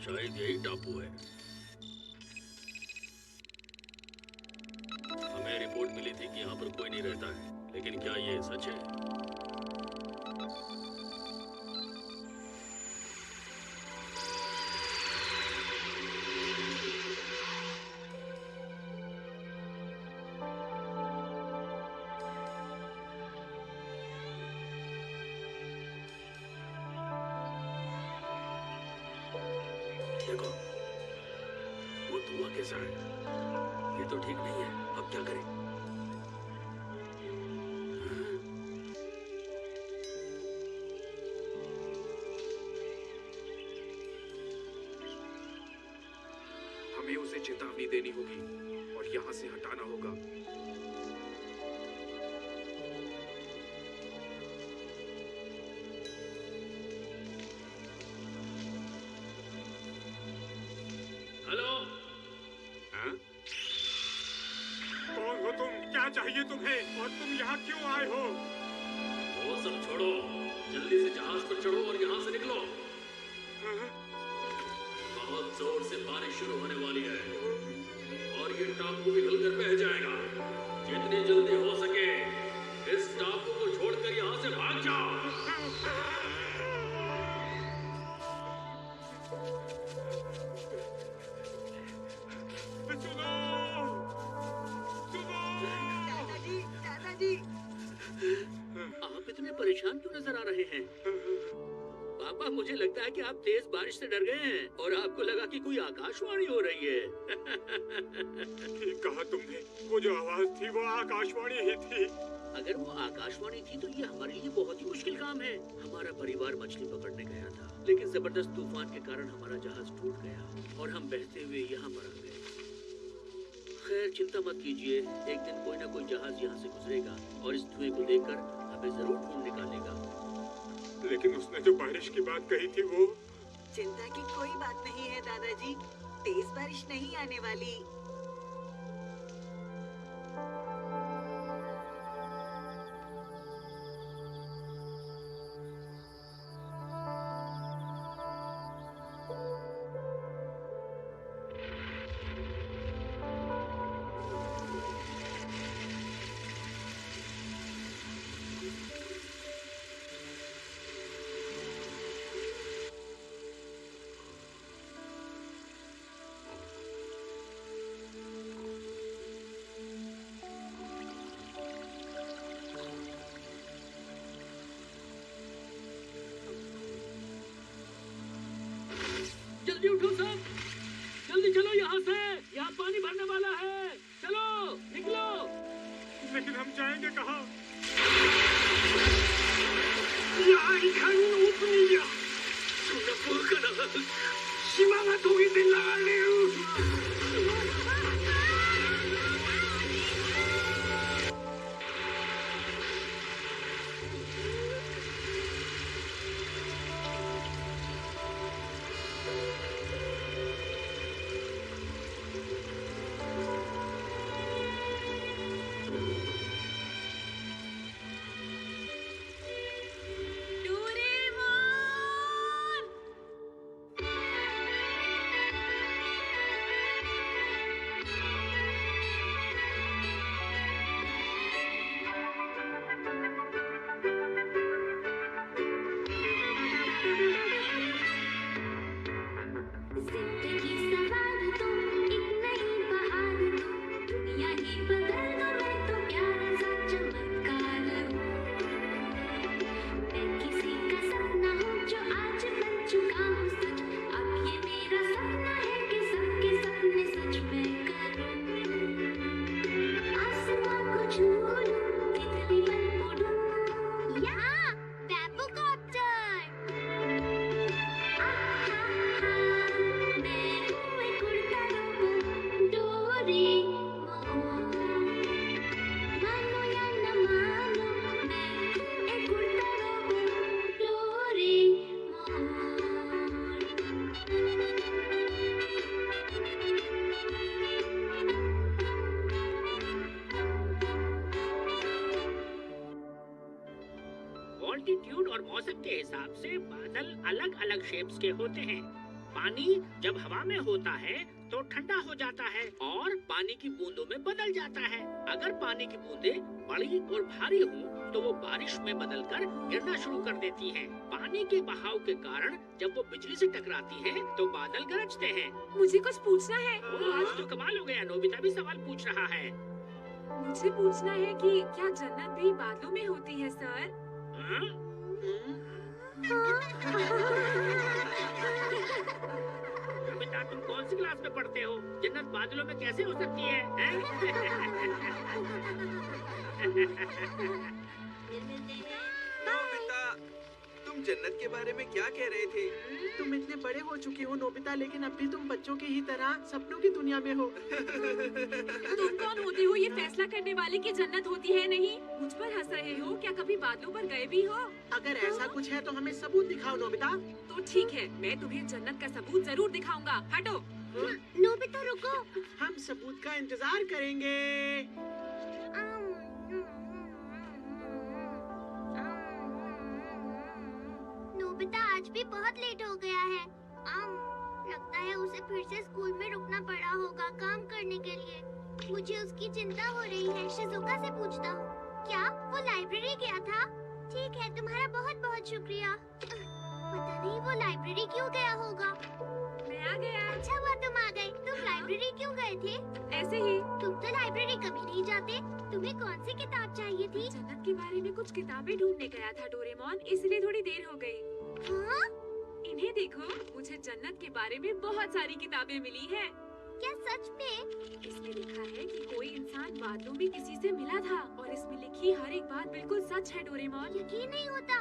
शायद यही टापू है। हमें रिपोर्ट मिली थी कि यहाँ पर कोई नहीं रहता है, लेकिन क्या ये सच है? देखो, वो धुआं कैसा है? ये तो ठीक नहीं है। अब क्या करें? हमें उसे चेतावनी देनी होगी और यहाँ से हटाना होगा। हेलो? हाँ? कौन हो तुम? क्या चाहिए तुम्हें? और तुम यहाँ क्यों आए हो? वो सब छोड़ो, जल्दी से जहाज पर चढ़ो और यहाँ से निकलो। हाँ? बहुत जोर से बारिश शुरू होने वाली है और ये टापू पिघलकर बह जाएगा। जितनी जल्दी हो सके इस टापू को छोड़कर यहाँ से भाग जाओ। सुनो! सुनो! दादाजी, दादाजी। आप इतने परेशान क्यों नजर आ रहे हैं? पापा, मुझे लगता है कि आप तेज बारिश से डर गए हैं और आपको लगा कि कोई आकाशवाणी हो रही है। ठीक कहा तुमने। वो जो आवाज थी वो आकाशवाणी ही थी। अगर वो आकाशवाणी थी तो ये हमारे लिए बहुत ही मुश्किल काम है। हमारा परिवार मछली पकड़ने गया था, लेकिन जबरदस्त तूफान के कारण हमारा जहाज टूट गया और हम बहते हुए यहाँ पर आ गए। खैर, चिंता मत कीजिए, एक दिन कोई ना कोई जहाज यहाँ से गुजरेगा और इस धुएं को देखकर हमें जरूर ढूंढ निकालेगा। लेकिन उसने जो बारिश की बात कही थी वो... चिंता की कोई बात नहीं है दादाजी, तेज बारिश नहीं आने वाली। जल्दी उठो सब, जल्दी चलो यहाँ से, यहाँ पानी भरने वाला है। चलो निकलो। लेकिन हम जाएंगे कहाँ? ऑल्टीट्यूड और मौसम के हिसाब से बादल अलग अलग शेप्स के होते हैं। पानी जब हवा में होता है तो ठंडा हो जाता है और पानी की बूंदों में बदल जाता है। अगर पानी की बूंदें बड़ी और भारी हों तो वो बारिश में बदलकर गिरना शुरू कर देती हैं। पानी के बहाव के कारण जब वो बिजली से टकराती हैं तो बादल गरजते हैं। मुझे कुछ पूछना है। ओ, आज तो कमाल हो गया, नोबिता भी सवाल पूछ रहा है। मुझे पूछना है कि क्या जन्नत भी बादलों में होती है सर? हाँ? नोबिता, तुम कौन सी क्लास में पढ़ते हो? जन्नत बादलों में कैसे हो सकती है, हैं? नोबिता, तुम जन्नत के बारे में क्या कह रहे थे? तुम इतने बड़े हो चुके हो नोबिता, लेकिन अब भी तुम बच्चों की ही तरह सपनों की दुनिया में हो। तुम कौन होते हो ये फैसला करने वाले कि जन्नत होती है नहीं? मुझ पर हंस रहे हो? क्या कभी बादलों पर गए भी हो? अगर ऐसा कुछ है तो हमें सबूत दिखाओ नोबिता। तो ठीक है, मैं तुम्हें जन्नत का सबूत जरूर दिखाऊंगा। हटो। नोबिता रुको। हम सबूत का इंतजार करेंगे। नोबिता आज भी बहुत लेट हो गया है। लगता है उसे फिर से स्कूल में रुकना पड़ा होगा काम करने के लिए। मुझे उसकी चिंता हो रही है। शिजुका से पूछता हूँ। क्या वो लाइब्रेरी गया था? ठीक है, तुम्हारा बहुत बहुत शुक्रिया। पता नहीं वो लाइब्रेरी क्यों गया होगा। मैं आ गया। अच्छा हुआ तुम आ गए। तुम लाइब्रेरी क्यों गए थे? ऐसे ही। तुम तो लाइब्रेरी कभी नहीं जाते। तुम्हें कौन सी किताब चाहिए थी? जन्नत के बारे में कुछ किताबें ढूंढने गया था डोरेमोन, इसलिए थोड़ी देर हो गई। हाँ? इन्हें देखो, मुझे जन्नत के बारे में बहुत सारी किताबें मिली हैं। क्या सच में? इसमें लिखा है कि कोई इंसान बादलों में किसी से मिला था और इसमें लिखी हर एक बात बिल्कुल सच है डोरेमोन। यकीन नहीं होता।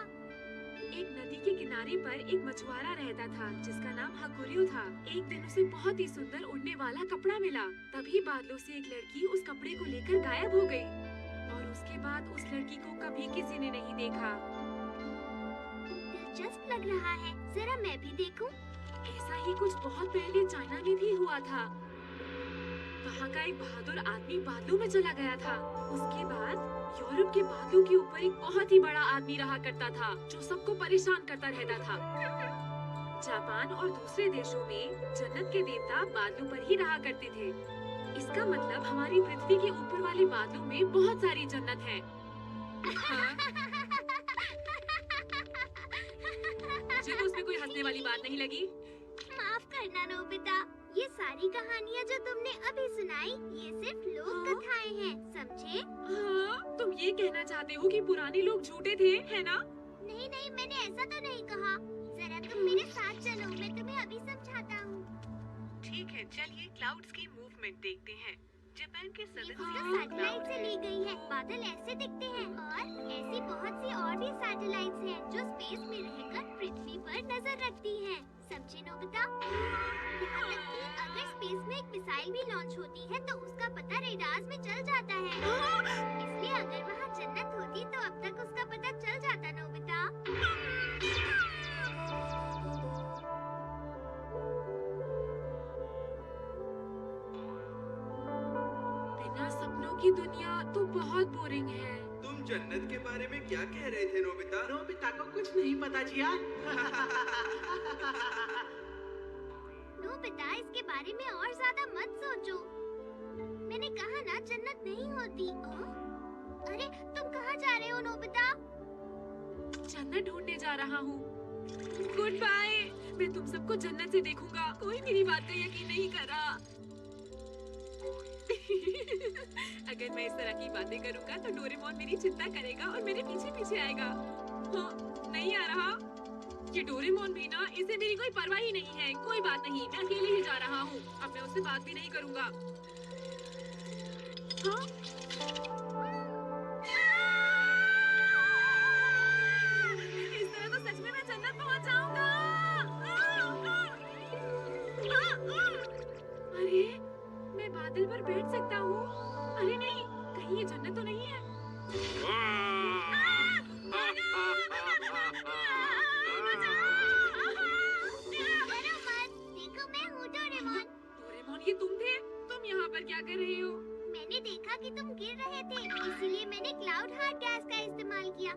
एक नदी के किनारे पर एक मछुआरा रहता था जिसका नाम हकुरियो था। एक दिन उसे बहुत ही सुंदर उड़ने वाला कपड़ा मिला। तभी बादलों से एक लड़की उस कपड़े को लेकर गायब हो गई और उसके बाद उस लड़की को कभी किसी ने नहीं देखा। दिलचस्प लग रहा है, जरा मैं भी देखूं। ऐसा ही कुछ बहुत पहले चाइना में भी हुआ था। वहाँ का एक बहादुर आदमी बादलों में चला गया था। उसके बाद यूरोप के बादलों के ऊपर एक बहुत ही बड़ा आदमी रहा करता था जो सबको परेशान करता रहता था। जापान और दूसरे देशों में जन्नत के देवता बादलों पर ही रहा करते थे। इसका मतलब हमारी पृथ्वी के ऊपर वाले बादलों में बहुत सारी जन्नत है। हाँ? मुझे तो उसमें कोई हंसने वाली बात नहीं लगी। माफ करना नोबिता, ये सारी कहानियाँ जो तुमने अभी सुनाई, ये सिर्फ लोक कथाएं हैं, समझे? हाँ, तुम ये कहना चाहते हो कि पुराने लोग झूठे थे, है ना? नहीं नहीं, मैंने ऐसा तो नहीं कहा। जरा तुम मेरे साथ चलो, मैं तुम्हें अभी समझाता हूँ। ठीक है, चलिए क्लाउड्स की मूवमेंट देखते हैं। जापान के ये सदन फोटो सैटेलाइट से ली गई है। बादल ऐसे दिखते हैं और ऐसी बहुत सी और भी सैटेलाइट्स हैं जो स्पेस में रहकर पृथ्वी पर नजर रखती हैं। समझे नोबिता? यहाँ तक कि अगर स्पेस में एक मिसाइल भी लॉन्च होती है तो उसका पता रेडार्स में चल जाता है। इसलिए अगर वहाँ जन्नत होती तो अब तक उसका पता चल जाता नोबिता। बिना सपनों की दुनिया तो बहुत बोरिंग है। तुम जन्नत के बारे में क्या कह रहे थे नोबिता? नोबिता को कुछ नहीं पता जिया। नोबिता, इसके बारे में और ज्यादा मत सोचो। मैंने कहा ना जन्नत नहीं होती। अरे तुम कहाँ जा रहे हो नोबिता? जन्नत ढूंढने जा रहा हूँ। Goodbye. मैं तुम सबको जन्नत से देखूंगा। कोई मेरी बात का यकीन नहीं कर रहा। अगर मैं इस तरह की बातें करूंगा तो डोरेमोन मेरी चिंता करेगा और मेरे पीछे पीछे आएगा। हाँ, नहीं आ रहा। ये डोरेमोन भी ना, इसे मेरी कोई परवाह ही नहीं है। कोई बात नहीं, मैं अकेले ही जा रहा हूँ। अब मैं उससे बात भी नहीं करूंगा। हाँ? इस तरह तो सच में मैं जन्नत पहुंच जाऊंगा। अरे, मैं बादल पर बैठ सकता हूँ। अरे नहीं, कहीं ये जन्नत तो नहीं है। डरो मत, देखो मैं हूँ डोरेमोन। डोरेमोन, ये तुम थे? तुम यहाँ पर क्या कर रहे हो? मैंने देखा कि तुम गिर रहे थे, इसीलिए मैंने क्लाउड हार्ट गैस का इस्तेमाल किया।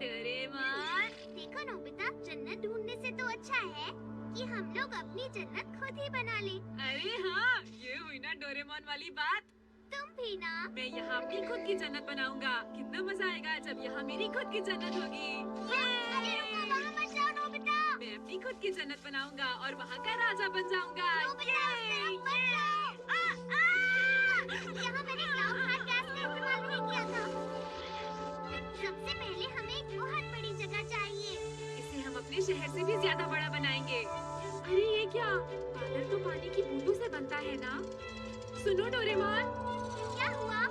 डोरेमोन, देखो नोबिता, जन्नत ढूंढने से तो अच्छा है कि हम लोग अपनी जन्नत खुद ही बना ले। अरे हाँ, ये हुई ना डोरेमोन वाली बात। तुम भी ना। मैं यहाँ अपनी खुद की जन्नत बनाऊंगा। कितना मजा आएगा जब यहाँ मेरी खुद की जन्नत होगी। अरे रुको, वहाँ मत जाओ नोबिता। मैं अपनी खुद की जन्नत बनाऊंगा और वहाँ का राजा बन जाऊंगा। नोबिता, उस तरफ मत जाओ। यहाँ मैंने क्लाउड हार्ट गैस का इस्तेमाल नहीं किया था। सबसे पहले हमें एक बहुत बड़ी जगह चाहिए। इसे हम अपने शहर से भी ज्यादा बड़ा बनाएंगे। अरे ये क्या? बादल तो पानी की बूंदों से बनता है ना? सुनो डोरेमोन, क्या हुआ?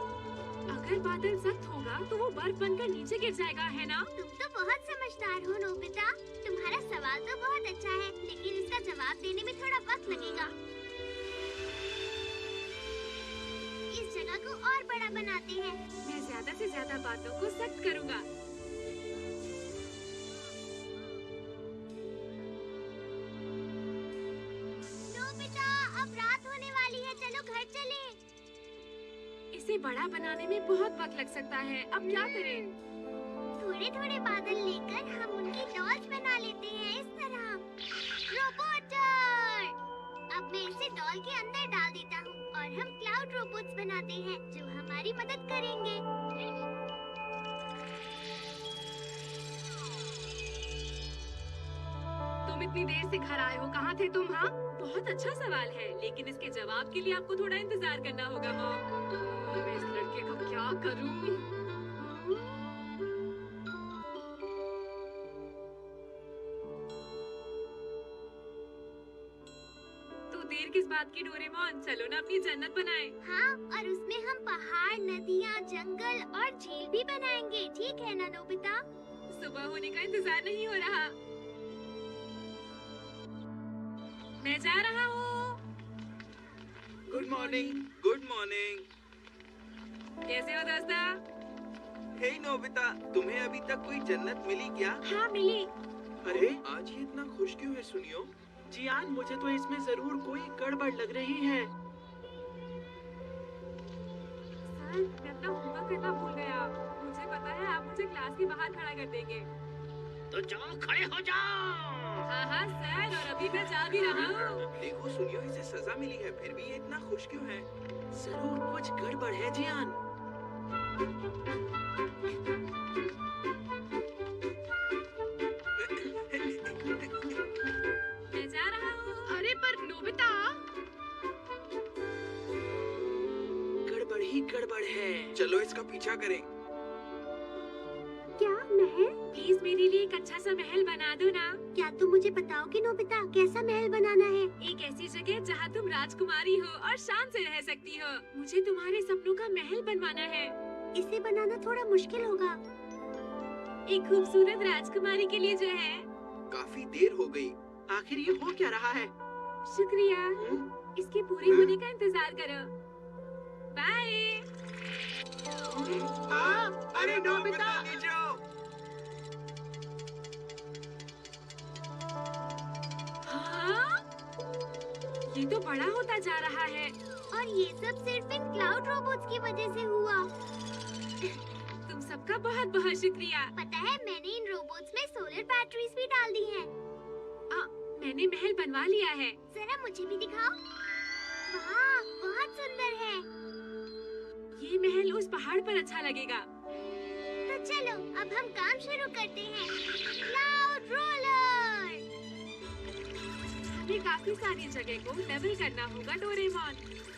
अगर बादल सख्त होगा तो वो बर्फ बनकर नीचे गिर जाएगा, है ना? तुम तो बहुत समझदार हो नोबिता। तुम्हारा सवाल तो बहुत अच्छा है, लेकिन इसका जवाब देने में थोड़ा वक्त लगेगा। इस जगह को और बड़ा बनाते हैं। मैं ज्यादा से ज्यादा बातों को सख्त करूँगा। नोबिता, अब रात होने वाली है, चलो घर चलें। इसे बड़ा बनाने में बहुत वक्त लग सकता है। अब क्या करें? थोड़े थोड़े बादल लेकर हम उनकी डॉल्स बना लेते हैं, इस तरह। रोबोटर! अब मैं इसे डॉल के अंदर डाल देता हूँ और हम क्लाउड रोबोट्स बनाते हैं जो हमारी मदद करेंगे। तुम इतनी देर से घर आए हो, कहाँ थे तुम? हाँ, बहुत अच्छा सवाल है, लेकिन इसके जवाब के लिए आपको थोड़ा इंतजार करना होगा मॉम। मैं इस लड़के को क्या करूँ? तो देर किस बात की डोरेमोन, चलो ना अपनी जन्नत बनाएं। हाँ, और उसमें हम पहाड़, नदियाँ, जंगल और झील भी बनाएंगे, ठीक है ना नोबिता? सुबह होने का इंतजार नहीं हो रहा। मैं जा रहा हूँ। Good morning. Good morning. कैसे हो दोस्ता? हे नोबिता, तुम्हें अभी तक कोई जन्नत मिली क्या? हाँ मिली। अरे आज ये इतना खुश क्यों है सुनियो? जियान, मुझे तो इसमें जरूर कोई गड़बड़ लग रही है। सर, मैं अपना होमवर्क करना भूल गया। मुझे पता है आप मुझे क्लास के बाहर खड़ा कर देंगे। तो जाओ, खड़े हो जाओ। हाँ हाँ सर, और अभी मैं जा भी रहा हूँ। देखो सुनियो, इसे सजा मिली है, फिर भी ये इतना खुश क्यों है? जरूर कुछ गड़बड़ है जियान। मैं जा रहा हूँ। अरे पर नोबिता, गड़बड़ ही गड़बड़ है। चलो इसका पीछा करें। क्या महल? प्लीज मेरे लिए एक अच्छा सा महल बना दो ना। क्या तुम मुझे बताओगे नोबिता, कैसा महल बनाना है? एक ऐसी जगह जहाँ तुम राजकुमारी हो और शान से रह सकती हो। मुझे तुम्हारे सपनों का महल बनवाना है। इसे बनाना थोड़ा मुश्किल होगा। एक खूबसूरत राजकुमारी के लिए जो है। काफी देर हो गई। आखिर ये हो क्या रहा है? शुक्रिया। इसके पूरे होने का इंतजार करो। बाय। अरे नोबिता! नीचे आओ। हाँ? ये तो बड़ा होता जा रहा है। और ये सब सिर्फ इन क्लाउड रोबोट्स की वजह से हुआ। तुम सबका बहुत बहुत शुक्रिया। पता है, मैंने इन रोबोट्स में सोलर बैटरीज भी डाल दी हैं। मैंने महल बनवा लिया है। जरा मुझे भी दिखाओ। वाह, बहुत सुंदर है। ये महल उस पहाड़ पर अच्छा लगेगा। तो चलो अब हम काम शुरू करते हैं। Cloud roller. हमें काफी सारी जगह को लेवल करना होगा डोरेमोन।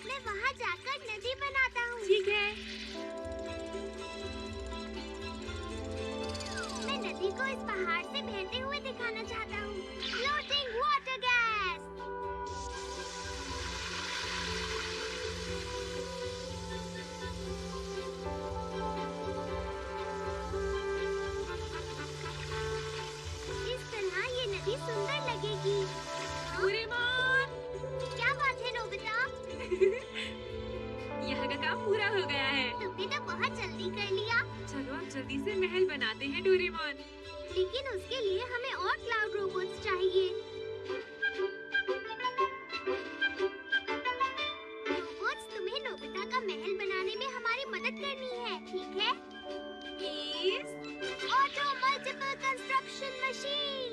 मैं वहाँ जाकर नदी बनाता हूँ। ठीक है। मैं नदी को इस पहाड़ से बहते हुए दिखाना चाहता हूँ। Floating water gas. इस तरह ये नदी सुंदर लगेगी। डोरेमोन! क्या बात है नोबिता? यहाँ का काम पूरा हो गया है। तुमने तो बहुत जल्दी कर लिया। चलो अब जल्दी से महल बनाते हैं डोरेमोन। लेकिन उसके लिए हमें और क्लाउड रोबोट्स चाहिए। रोबोट्स, तुम्हें नोबिता का महल बनाने में हमारी मदद करनी है, ठीक है? Please. Auto multiple construction machine.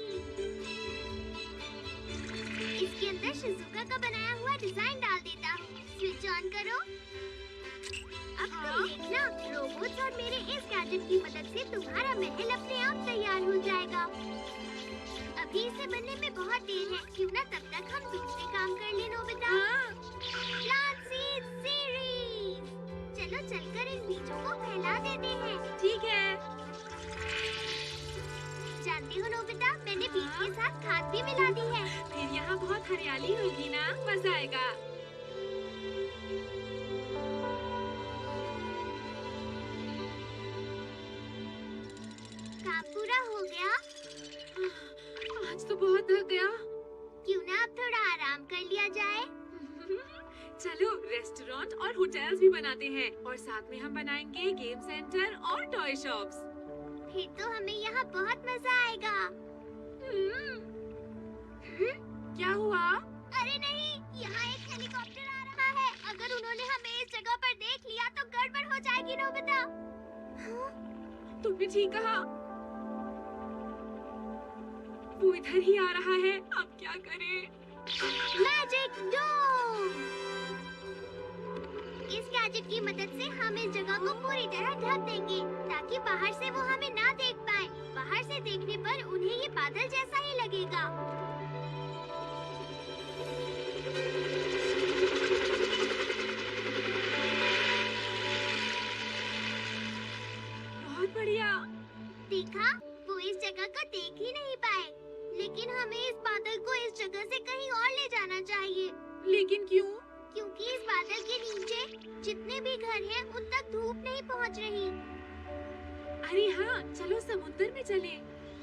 अंदर शिजुका का बनाया हुआ डिजाइन डाल देता हूँ। स्विच ऑन करो। अब तुम देखना, रोबोट्स और मेरे इस गैजेट की मदद से तुम्हारा महल अपने आप तैयार हो जाएगा। अभी इसे बनने में बहुत देर है, क्यों ना तब तक हम दूसरे काम कर ले नोबिता। Plant seed series. चलो चलकर इन बीजों को फैला देते हैं। ठीक है। जानती हो नोबिता, मैंने बीज के साथ खाद भी मिला दी है। फिर यहाँ बहुत हरियाली होगी ना, मजा आएगा। काम पूरा हो गया। आज तो बहुत थक गया। क्यों ना अब थोड़ा आराम कर लिया जाए। चलो रेस्टोरेंट और होटल्स भी बनाते हैं और साथ में हम बनाएंगे गेम सेंटर और टॉय शॉप्स। फिर तो हमें यहाँ बहुत मजा आएगा। क्या हुआ? अरे नहीं, यहाँ एक हेलीकॉप्टर आ रहा है। अगर उन्होंने हमें इस जगह पर देख लिया तो गड़बड़ हो जाएगी नोबिता। तुमने ठीक कहा, वो इधर ही आ रहा है। अब क्या करें? मैजिक डोम। इस गैजेट की मदद से हम इस जगह को पूरी तरह ढक देंगे ताकि बाहर से वो हमें ना देख पाए। बाहर से देखने पर उन्हें ये बादल जैसा ही लगेगा। बहुत बढ़िया। देखा, वो इस जगह को देख ही नहीं पाए, लेकिन हमें इस बादल को इस जगह से कहीं और ले जाना चाहिए। लेकिन क्यों? क्योंकि इस बादल के नीचे जितने भी घर हैं, उन तक धूप नहीं पहुंच रही। अरे हाँ, चलो समुद्र में चले।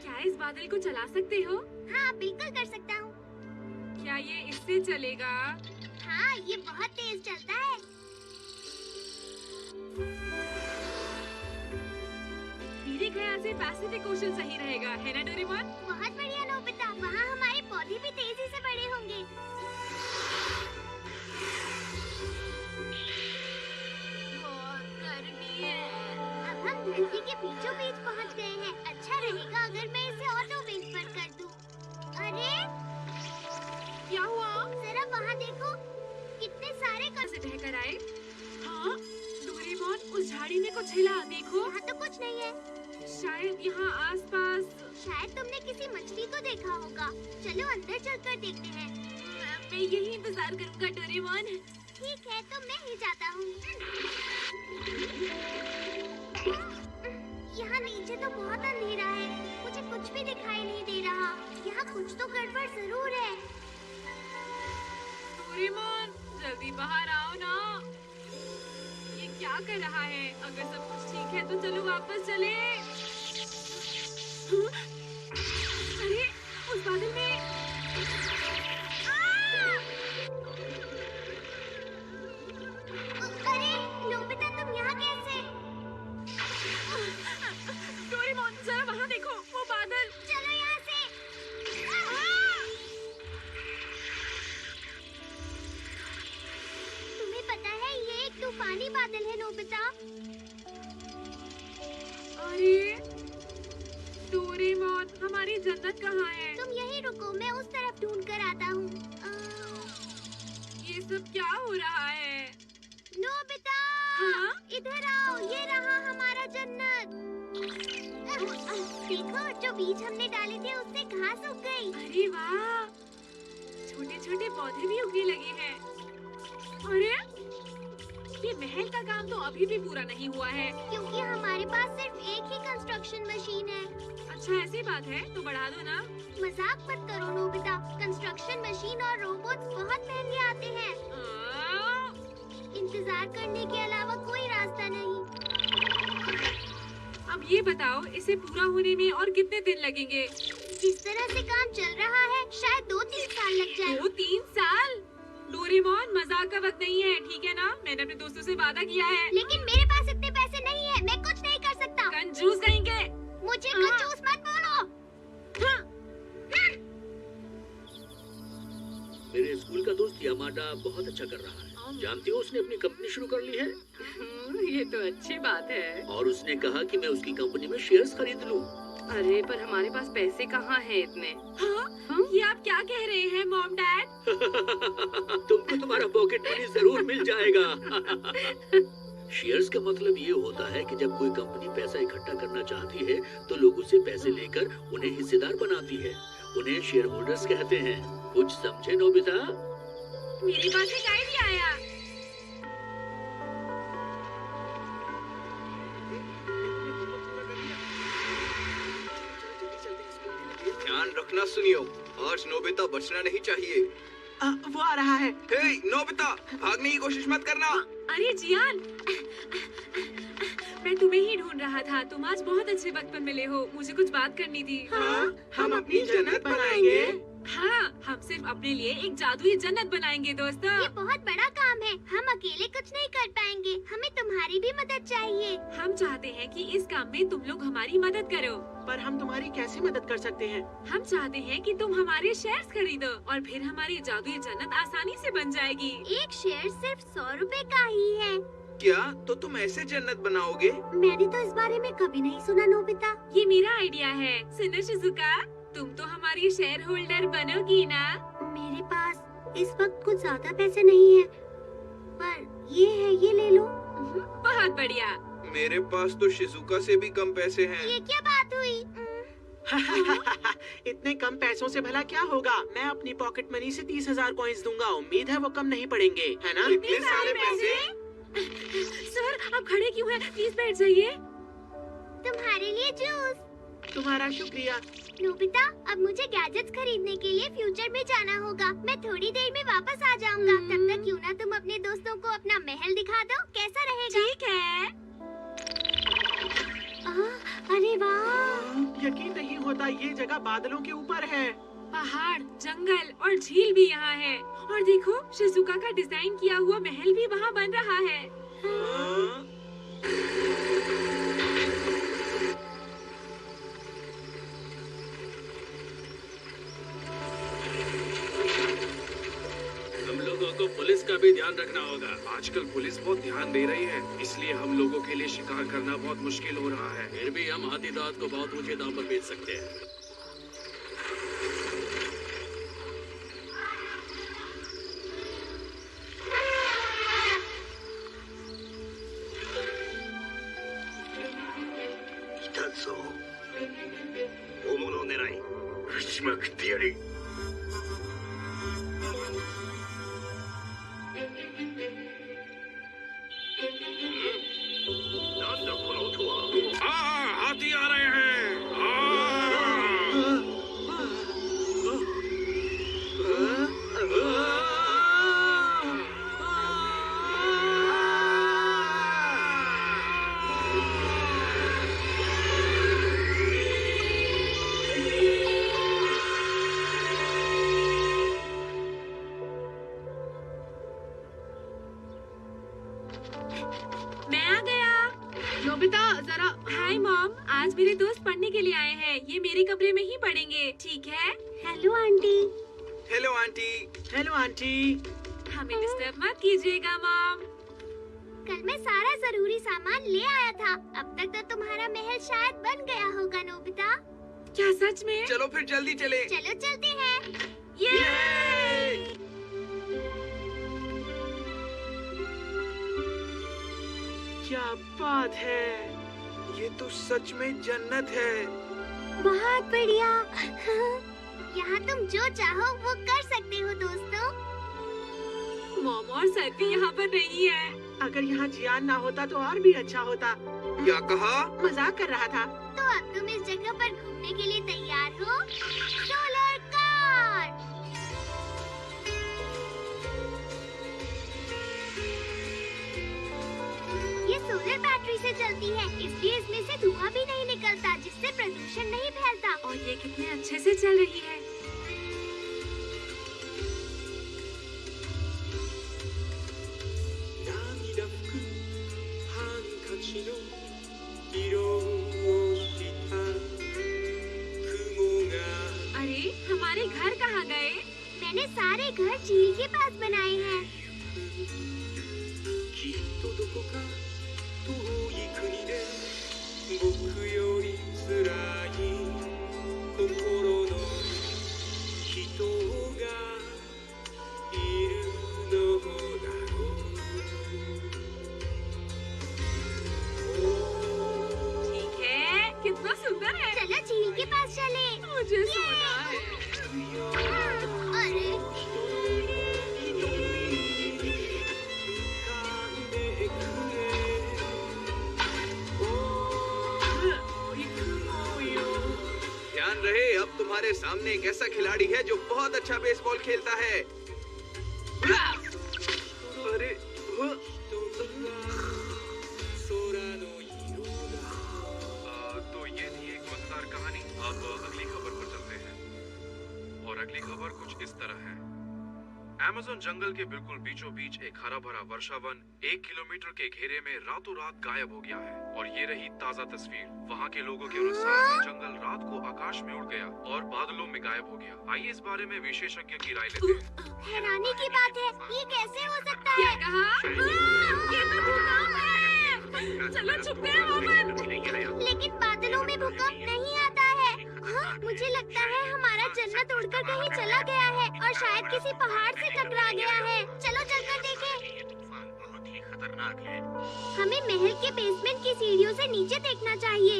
क्या इस बादल को चला सकते हो? हाँ, बिल्कुल कर सकता हूँ। क्या ये इससे चलेगा? हाँ, ये बहुत तेज चलता है। मेरे ख्याल से पैसिफिक ओशन सही रहेगा, है ना डोरेमोन? बहुत बढ़िया नोबिता, वहाँ हमारे पौधे भी तेजी से बड़े होंगे। बहुत गर्मी है। अब हम धरती के बीचों बीच पहुँच गए हैं। अच्छा रहेगा अगर मैं इसे ऑटो विंग पर कर दूँ। अरे क्या हुआ? जरा वहाँ देखो, कितने सारे से ढहकर आए। हाँ, डोरेमोन, उस झाड़ी में कुछ हिला, देखो। यहाँ तो कुछ नहीं है। शायद यहाँ आसपास। शायद तुमने किसी मछली को देखा होगा। चलो अंदर चलकर देखते हैं। मैं यही इंतजार करूंगा डोरेमोन। ठीक है, तो मैं ही जाता हूँ। यहाँ नीचे तो बहुत अंधेरा है, मुझे कुछ भी दिखाई नहीं दे रहा। यहाँ कुछ तो गड़बड़ जरूर है। डोरेमोन, जल्दी बाहर आओ ना। ये क्या कर रहा है? अगर सब कुछ ठीक है तो चलो वापस चले। अरे, उस बादल में। अरे नोबिता, तुम यहाँ कैसे? डोरेमोन, जरा वहाँ देखो, वो बादल। चलो यहाँ से। तुम्हें पता है ये एक तूफानी बादल है नोबिता। अरे डोरेमोन, हमारी जन्नत कहाँ है? तुम यहीं रुको, मैं उस तरफ ढूंढ कर आता हूँ। ये सब क्या हो रहा है? नोबिता, हाँ? इधर आओ, ये रहा हमारा जन्नत। देखो, जो बीज हमने डाले थे उससे घास उग गई। अरे वाह, छोटे छोटे पौधे भी उगने लगे हैं। अरे, ये महल का काम तो अभी भी पूरा नहीं हुआ है। क्योंकि हमारे पास सिर्फ एक ही कंस्ट्रक्शन मशीन है। अच्छा, ऐसी बात है तो बढ़ा दो ना। मजाक मत करो नोबिता, कंस्ट्रक्शन मशीन और रोबोट्स बहुत महंगे आते हैं। इंतजार करने के अलावा कोई रास्ता नहीं। अब ये बताओ, इसे पूरा होने में और कितने दिन लगेंगे? जिस तरह से काम चल रहा है, शायद 2-3 साल लग जाए। 2-3 साल? डोरेमोन, मजाक का वक्त नहीं है, ठीक है ना? मैंने अपने दोस्तों से वादा किया है। लेकिन मेरे पास इतने पैसे नहीं है, मैं कुछ नहीं कर सकता। कंजूस कहेंगे। मुझे कंजूस मत बोलो। मेरे स्कूल का दोस्त यामाडा बहुत अच्छा कर रहा है। जानती हो उसने अपनी कंपनी शुरू कर ली है। ये तो अच्छी बात है। और उसने कहा कि मैं उसकी कंपनी में शेयर्स खरीद लूं। अरे पर हमारे पास पैसे कहाँ हैं इतने? हाँ? ये आप क्या कह रहे हैं मॉम डैड? तुमको तुम्हारा पॉकेट मनी जरूर मिल जाएगा। शेयर्स का मतलब ये होता है कि जब कोई कंपनी पैसा इकट्ठा करना चाहती है तो लोग उससे पैसे लेकर उन्हें हिस्सेदार बनाती है। उन्हें शेयर होल्डर्स कहते हैं। कुछ समझे नोबिता? मेरे पास एक आइडिया आया। ध्यान रखना सुनियो, आज नोबिता बचना नहीं चाहिए। वो आ रहा है। हे नोबिता, भागने की कोशिश मत करना। अरे जियान, मैं तुम्हें ही ढूंढ रहा था। तुम आज बहुत अच्छे वक्त पर मिले हो। मुझे कुछ बात करनी थी। हाँ, हम अपनी जन्नत बनाएंगे। हाँ, हम सिर्फ अपने लिए एक जादुई जन्नत बनाएंगे दोस्तों। ये बहुत बड़ा काम है, हम अकेले कुछ नहीं कर पाएंगे, हमें तुम्हारी भी मदद चाहिए। हम चाहते हैं कि इस काम में तुम लोग हमारी मदद करो। पर हम तुम्हारी कैसे मदद कर सकते हैं? हम चाहते हैं कि तुम हमारे शेयर्स खरीदो और फिर हमारी जादुई जन्नत आसानी से बन जाएगी। एक शेयर सिर्फ 100 रुपए का ही है। क्या तो तुम ऐसे जन्नत बनाओगे? मैंने तो इस बारे में कभी नहीं सुना नोबिता। ये मेरा आइडिया है। सुनो शिजुका, तुम तो हमारी शेयर होल्डर बनोगी ना? मेरे पास इस वक्त कुछ ज्यादा पैसे नहीं है, पर ये है, ये ले लो। बहुत बढ़िया। मेरे पास तो शिजुका से भी कम पैसे हैं। ये क्या बात हुई? इतने कम पैसों से भला क्या होगा? मैं अपनी पॉकेट मनी से 30,000 कॉइंस दूंगा। उम्मीद है वो कम नहीं पड़ेंगे, है ना? इतने सारे पैसे? सर, आप खड़े क्यों हैं? प्लीज बैठ जाइए। तुम्हारे लिए जूस। तुम्हारा शुक्रिया। नोबिता, अब मुझे गैजेट्स खरीदने के लिए फ्यूचर में जाना होगा। मैं थोड़ी देर में वापस आ जाऊंगा। तब तक क्यों ना तुम अपने दोस्तों को अपना महल दिखा दो, कैसा रहेगा? ठीक है। अरे वाह! यकीन नहीं होता, ये जगह बादलों के ऊपर है। पहाड़, जंगल और झील भी यहाँ है। और देखो, शिजुका का डिजाइन किया हुआ महल भी वहाँ बन रहा है। हम लोगों को पुलिस का भी ध्यान रखना होगा। आजकल पुलिस बहुत ध्यान दे रही है, इसलिए हम लोगों के लिए शिकार करना बहुत मुश्किल हो रहा है। फिर भी हम हाथी दांत को बहुत ऊंचे दाम पर बेच सकते हैं। हाथी आ रहे हैं। मैं आ गया। नोबिता, जरा। हाय मॉम, आज मेरे दोस्त पढ़ने के लिए आए हैं। ये मेरे कमरे में ही पढ़ेंगे, ठीक है? Hello aunty. Hello aunty. Hello aunty. हमें डिस्टर्ब मत कीजिएगा मॉम। कल मैं सारा जरूरी सामान ले आया था। अब तक तो तुम्हारा महल शायद बन गया होगा नोबिता। क्या सच में? चलो फिर जल्दी चले। चलो चलते हैं। ये क्या बात है! ये तो सच में जन्नत है। बहुत बढ़िया। यहाँ तुम जो चाहो वो कर सकते हो दोस्तों। मॉम और सर भी यहाँ पर नहीं है। अगर यहाँ जियान ना होता तो और भी अच्छा होता। क्या कहा? मजाक कर रहा था। तो अब तुम इस जगह पर घूमने के लिए तैयार हो? Solar car. ये सोलर बैटरी से चलती है, इसलिए इसमें से धुआं भी नहीं निकलता, जिससे प्रदूषण नहीं फैलता। और ये कितने अच्छे से चल रही है। अरे, हमारे घर कहाँ गए? मैंने सारे घर झील के पास बनाए हैं। 遠い国で僕より辛い心の人がいるのだろう ठीक है, कितना सुंदर है। चलो झील के पास चले। मुझे सोना है। अरे ध्यान रहे, अब तुम्हारे सामने एक ऐसा खिलाड़ी है जो बहुत अच्छा बेसबॉल खेलता है। अरे तो ये थी एक मजेदार कहानी। अब अगली खबर पर चलते हैं और अगली खबर कुछ इस तरह है। अमेज़न जंगल के बिल्कुल बीचों बीच एक हरा भरा वर्षावन 1 किलोमीटर के घेरे में रातों रात गायब हो गया है। और ये रही ताजा तस्वीर। वहाँ के लोगों के अनुसार ये जंगल रात को आकाश में उड़ गया और बादलों में गायब हो गया। आइए इस बारे में विशेषज्ञ की राय लेते हैं। हैरानी की बात है, ये कैसे हो सकता क्या है? कहा? ये तो भूकंप है। चलो छुपते हैं वहाँ पर। लेकिन बादलों में भूकंप नहीं आता है। हाँ, मुझे लगता है हमारा जन्नत उड़कर कहीं चला गया है और शायद किसी पहाड़ से टकरा गया है। चलो चलकर देखें। बहुत ही खतरनाक है। हमें महल के बेसमेंट की सीढ़ियों से नीचे देखना चाहिए।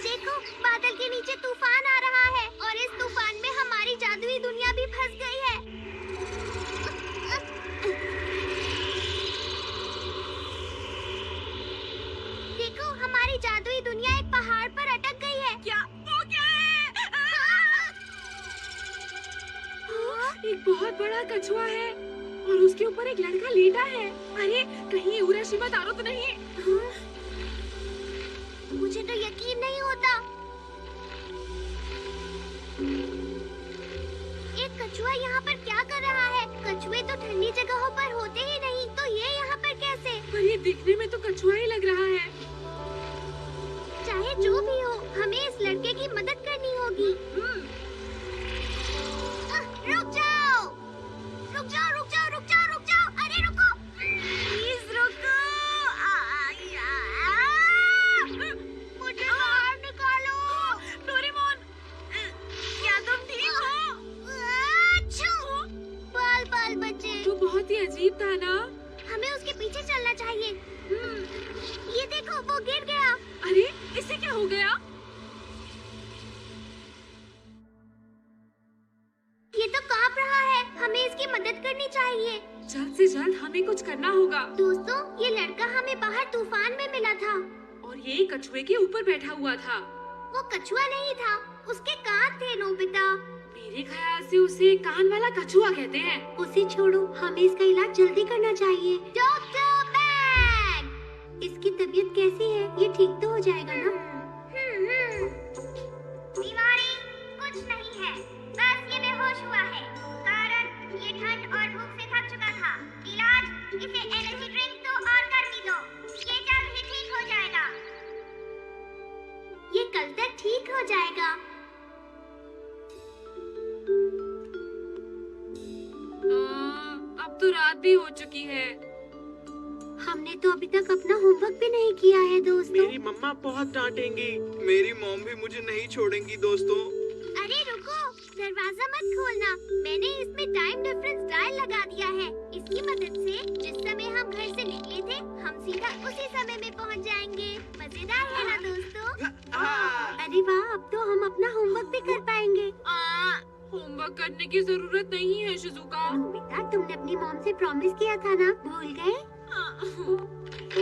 देखो, बादल के नीचे तूफान आ रहा है और इस तूफान में हमारी जादुई दुनिया भी फंस गई है। देखो, हमारी जादुई दुनिया एक पहाड़ पर अटक गई है। क्या? वो क्या है? एक बहुत बड़ा कछुआ है और उसके ऊपर एक लड़का लेटा है। अरे, कहीं उराशिमा तारो तो नहीं? मुझे तो यकीन नहीं होता। एक कछुआ यहाँ पर क्या कर रहा है? कछुए तो ठंडी जगहों पर होते ही नहीं, तो ये यहाँ पर कैसे? पर ये दिखने में तो कछुआ ही लग रहा है। चाहे जो भी हो, हमें इस लड़के की मदद करनी होगी। रुक जाओ! रुक जाओ! रुक जाओ! रुक जाओ! रुक जाओ! अरे रुको! प्लीज रुको! मुझे बाहर निकालो! डोरेमोन, क्या तुम ठीक हो? अच्छू! बाल बाल बचे। वो बहुत ही अजीब था ना? हमें उसके पीछे चलना चाहिए। ये देखो, वो गिर गया। अरे, इसे क्या हो गया? ये तो कांप रहा है। हमें इसकी मदद करनी चाहिए। जल्द से जल्द हमें कुछ करना होगा। दोस्तों, ये लड़का हमें बाहर तूफान में मिला था। और ये कछुए के ऊपर बैठा हुआ था। वो कछुआ नहीं था, उसके कान थे नोबिता। मेरे ख्याल से उसे कान वाला कछुआ कहते हैं। उसे छोड़ो, हमें इसका इलाज जल्दी करना चाहिए। Doctor bag! इसकी तबीयत कैसी है? ये ठीक तो हो जाएगा ना? बीमारी कुछ नहीं है, बस ये बेहोश हुआ है। कारण ये ठंड और भूख से थक चुका था। इलाज, इसे एनर्जी ड्रिंक दो और गर्मी दो। ये जल्द ही ठीक हो जाएगा। ये कल तक ठीक हो जाएगा। अब तो रात भी हो चुकी है। हमने तो अभी तक अपना होमवर्क भी नहीं किया है दोस्तों। मेरी मम्मा बहुत डांटेंगी। मेरी मॉम भी मुझे नहीं छोड़ेंगी दोस्तों। अरे रुको, दरवाजा मत खोलना। मैंने इसमें टाइम डिफरेंस डायल लगा दिया है। इसकी मदद से जिस समय हम घर से निकले थे, हम सीधा उसी समय में पहुंच जाएंगे। मजेदार है ना दोस्तों? अरे वाह, अब तो हम अपना होमवर्क भी कर पाएंगे। होमवर्क करने की जरूरत नहीं है शिजुका। बेटा, तुमने अपनी मॉम से प्रॉमिस किया था ना, भूल गए?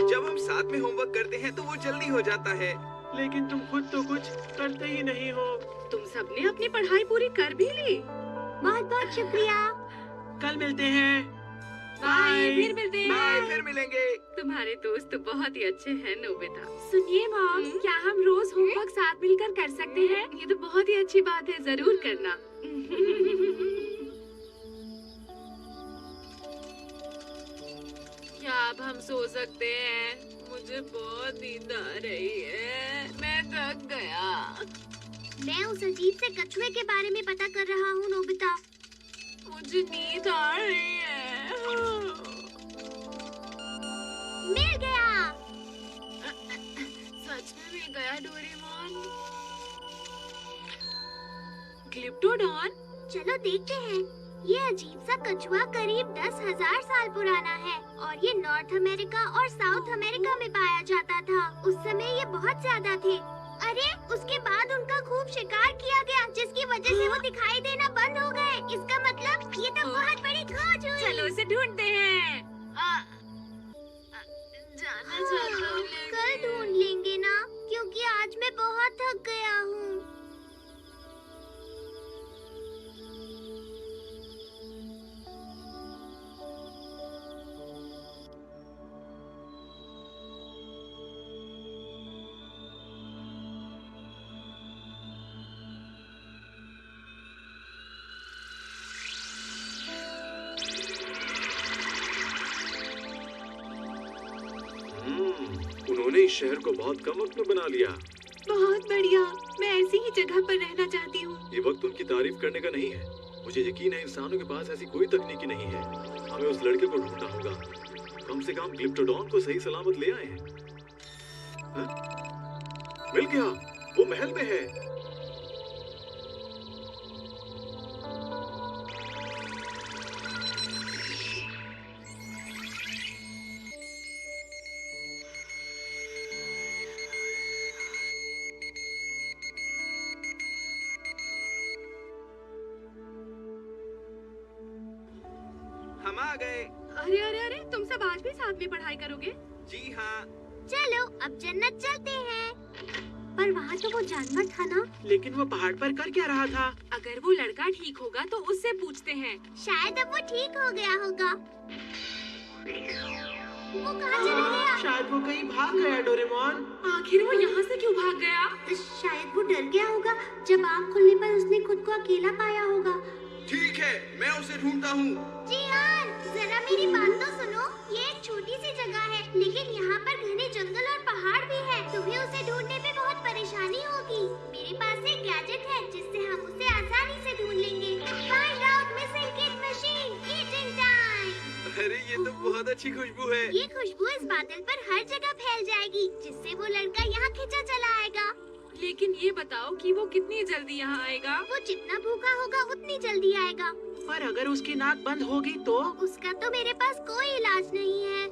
जब हम साथ में होमवर्क करते हैं तो वो जल्दी हो जाता है। लेकिन तुम खुद तो कुछ करते ही नहीं हो। तुम सबने अपनी पढ़ाई पूरी कर भी ली। बहुत बहुत शुक्रिया। कल मिलते हैं। बाय, फिर मिलते हैं। बाय, फिर मिलेंगे। तुम्हारे दोस्त तो बहुत ही अच्छे हैं नोबिता। सुनिए मॉम, क्या हम रोज होमवर्क साथ मिलकर कर सकते हैं? ये तो बहुत ही अच्छी बात है, जरूर करना। क्या अब हम सो सकते हैं? मुझे बहुत नींद आ रही है, मैं थक गया। मैं उस अजीब से कछुए के बारे में पता कर रहा हूँ नोबिता। मुझे नींद आ रही है। मिल गया। सच में मिल गया डोरेमोन। ग्लिप्टोडॉन। चलो देखते हैं। ये अजीब सा कछुआ करीब 10,000 साल पुराना है और ये नॉर्थ अमेरिका और साउथ अमेरिका में पाया जाता था। उस समय ये बहुत ज्यादा थे। अरे उसके बाद उनका खूब शिकार किया गया, जिसकी वजह से वो दिखाई देना बंद हो गए। इसका मतलब ये तो बहुत बड़ी खोज हुई। चलो इसे ढूंढते हैं। जाना चाहता हूँ कल ढूंढ लेंगे ना, क्योंकि आज मैं बहुत थक गया हूँ। उन्होंने इस शहर को बहुत कम वक्त में बना लिया। बहुत बढ़िया। मैं ऐसी ही जगह पर रहना चाहती हूँ। ये वक्त उनकी तारीफ करने का नहीं है। मुझे यकीन है इंसानों के पास ऐसी कोई तकनीकी नहीं है। हमें उस लड़के को ढूंढना होगा। कम से कम ग्लिप्टोडॉन को सही सलामत ले आए हैं। मिल गया, वो महल में है। हम आ गए। अरे अरे अरे, तुम सब आज भी साथ में पढ़ाई करोगे? जी हाँ। चलो अब जन्नत चलते हैं। पर वहाँ तो वो जानवर था ना। लेकिन वो पहाड़ पर कर क्या रहा था? अगर वो लड़का ठीक होगा तो उससे पूछते हैं। शायद अब वो ठीक हो गया होगा। वो कहाँ चला गया? शायद वो कहीं भाग गया डोरेमोन। आखिर वो यहाँ से क्यों भाग गया? शायद वो डर गया होगा। जब आँख खुलने पर उसने खुद को अकेला पाया होगा। ठीक है, मैं उसे ढूंढता हूँ। जियान, जरा मेरी बात तो सुनो। ये एक छोटी सी जगह है, लेकिन यहाँ पर घने जंगल और पहाड़ भी है। तुम्हें उसे ढूंढने में बहुत परेशानी होगी। मेरे पास एक गैजेट है जिससे हम उसे आसानी से ढूंढ लेंगे। Find out missing kid machine, eating time. अरे ये तो बहुत अच्छी खुशबू है। ये खुशबू इस बादल पर हर जगह फैल जाएगी, जिससे वो लड़का यहाँ खींचा चला आएगा। लेकिन ये बताओ कि वो कितनी जल्दी यहाँ आएगा? वो जितना भूखा होगा उतनी जल्दी आएगा। पर अगर उसकी नाक बंद होगी तो? उसका तो मेरे पास कोई इलाज नहीं है।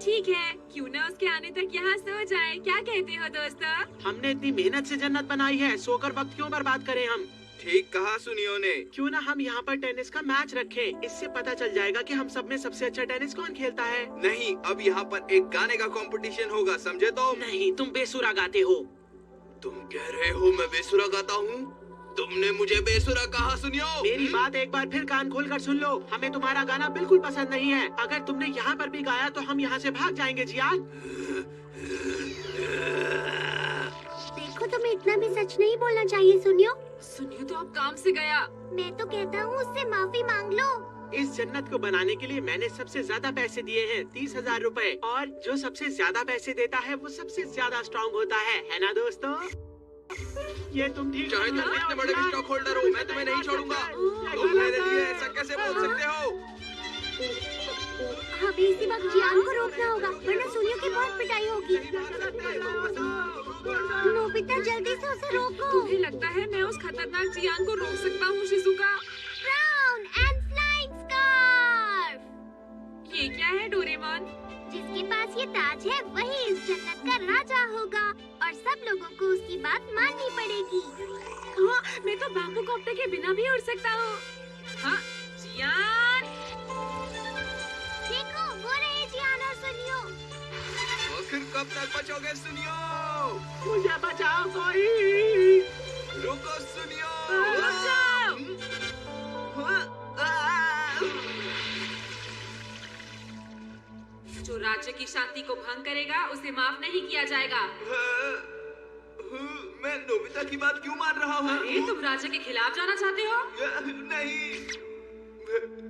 ठीक है, क्यों ना उसके आने तक यहाँ सो जाए। क्या कहते हो दोस्तों? हमने इतनी मेहनत से जन्नत बनाई है, सोकर वक्त क्यों बर्बाद करें हम? ठीक कहा सुनियो ने। क्यों ना हम यहाँ पर टेनिस का मैच रखें? इससे पता चल जाएगा कि हम सब में सबसे अच्छा टेनिस कौन खेलता है। नहीं, अब यहाँ पर एक गाने का कंपटीशन होगा, समझे तो? नहीं, तुम बेसुरा गाते हो। तुम कह रहे हो मैं बेसुरा गाता हूँ? तुमने मुझे बेसुरा कहा सुनियो। मेरी बात एक बार फिर कान खोलकर सुन लो। हमें तुम्हारा गाना बिल्कुल पसंद नहीं है। अगर तुमने यहाँ पर भी गाया तो हम यहाँ से भाग जाएंगे जियान। देखो, तुम्हें इतना भी सच नहीं बोलना चाहिए सुनियो। सुनियो तो अब काम से गया। मैं तो कहता हूँ उससे माफी मांग लो। इस जन्नत को बनाने के लिए मैंने सबसे ज्यादा पैसे दिए हैं, 30,000 रुपए। और जो सबसे ज्यादा पैसे देता है वो सबसे ज्यादा स्ट्रॉन्ग होता है ना दोस्तों? ये तुम ठीक चाहे तुम कितने बड़े भी स्टॉक होल्डर हो, मैं तुम्हें नहीं छोड़ूंगा। तुम मेरे लिए ऐसा कैसे बोल सकते हो? हमें इसी वक्त जियान को रोकना होगा, वरना सुनियो की बहुत पिटाई होगी। नोबिता, जल्दी से उसे रोको। तुम्हें लगता है मैं उस खतरनाक जियान को रोक सकता हूँ Shizuka? Brown and flying scarf. ये क्या है डोरेमोन? जिसके पास ये ताज है वही इस जन्नत का राजा होगा और सब लोगों को उसकी बात माननी पड़ेगी। हाँ, मैं तो बैम्बू कॉप्टर के बिना भी उड़ सकता हूँ। हाँ, जियान। देखो, वो रहे जियान और सुनियो। आखिर कब तक बचोगे सुनियो? मुझे बचाओ कोई। रुको सुनियो। जो राज्य की शांति को भंग करेगा उसे माफ नहीं किया जाएगा। मैं नोबिता की बात क्यों मान रहा हूँ? अरे, तुम राजा के खिलाफ जाना चाहते हो? नहीं,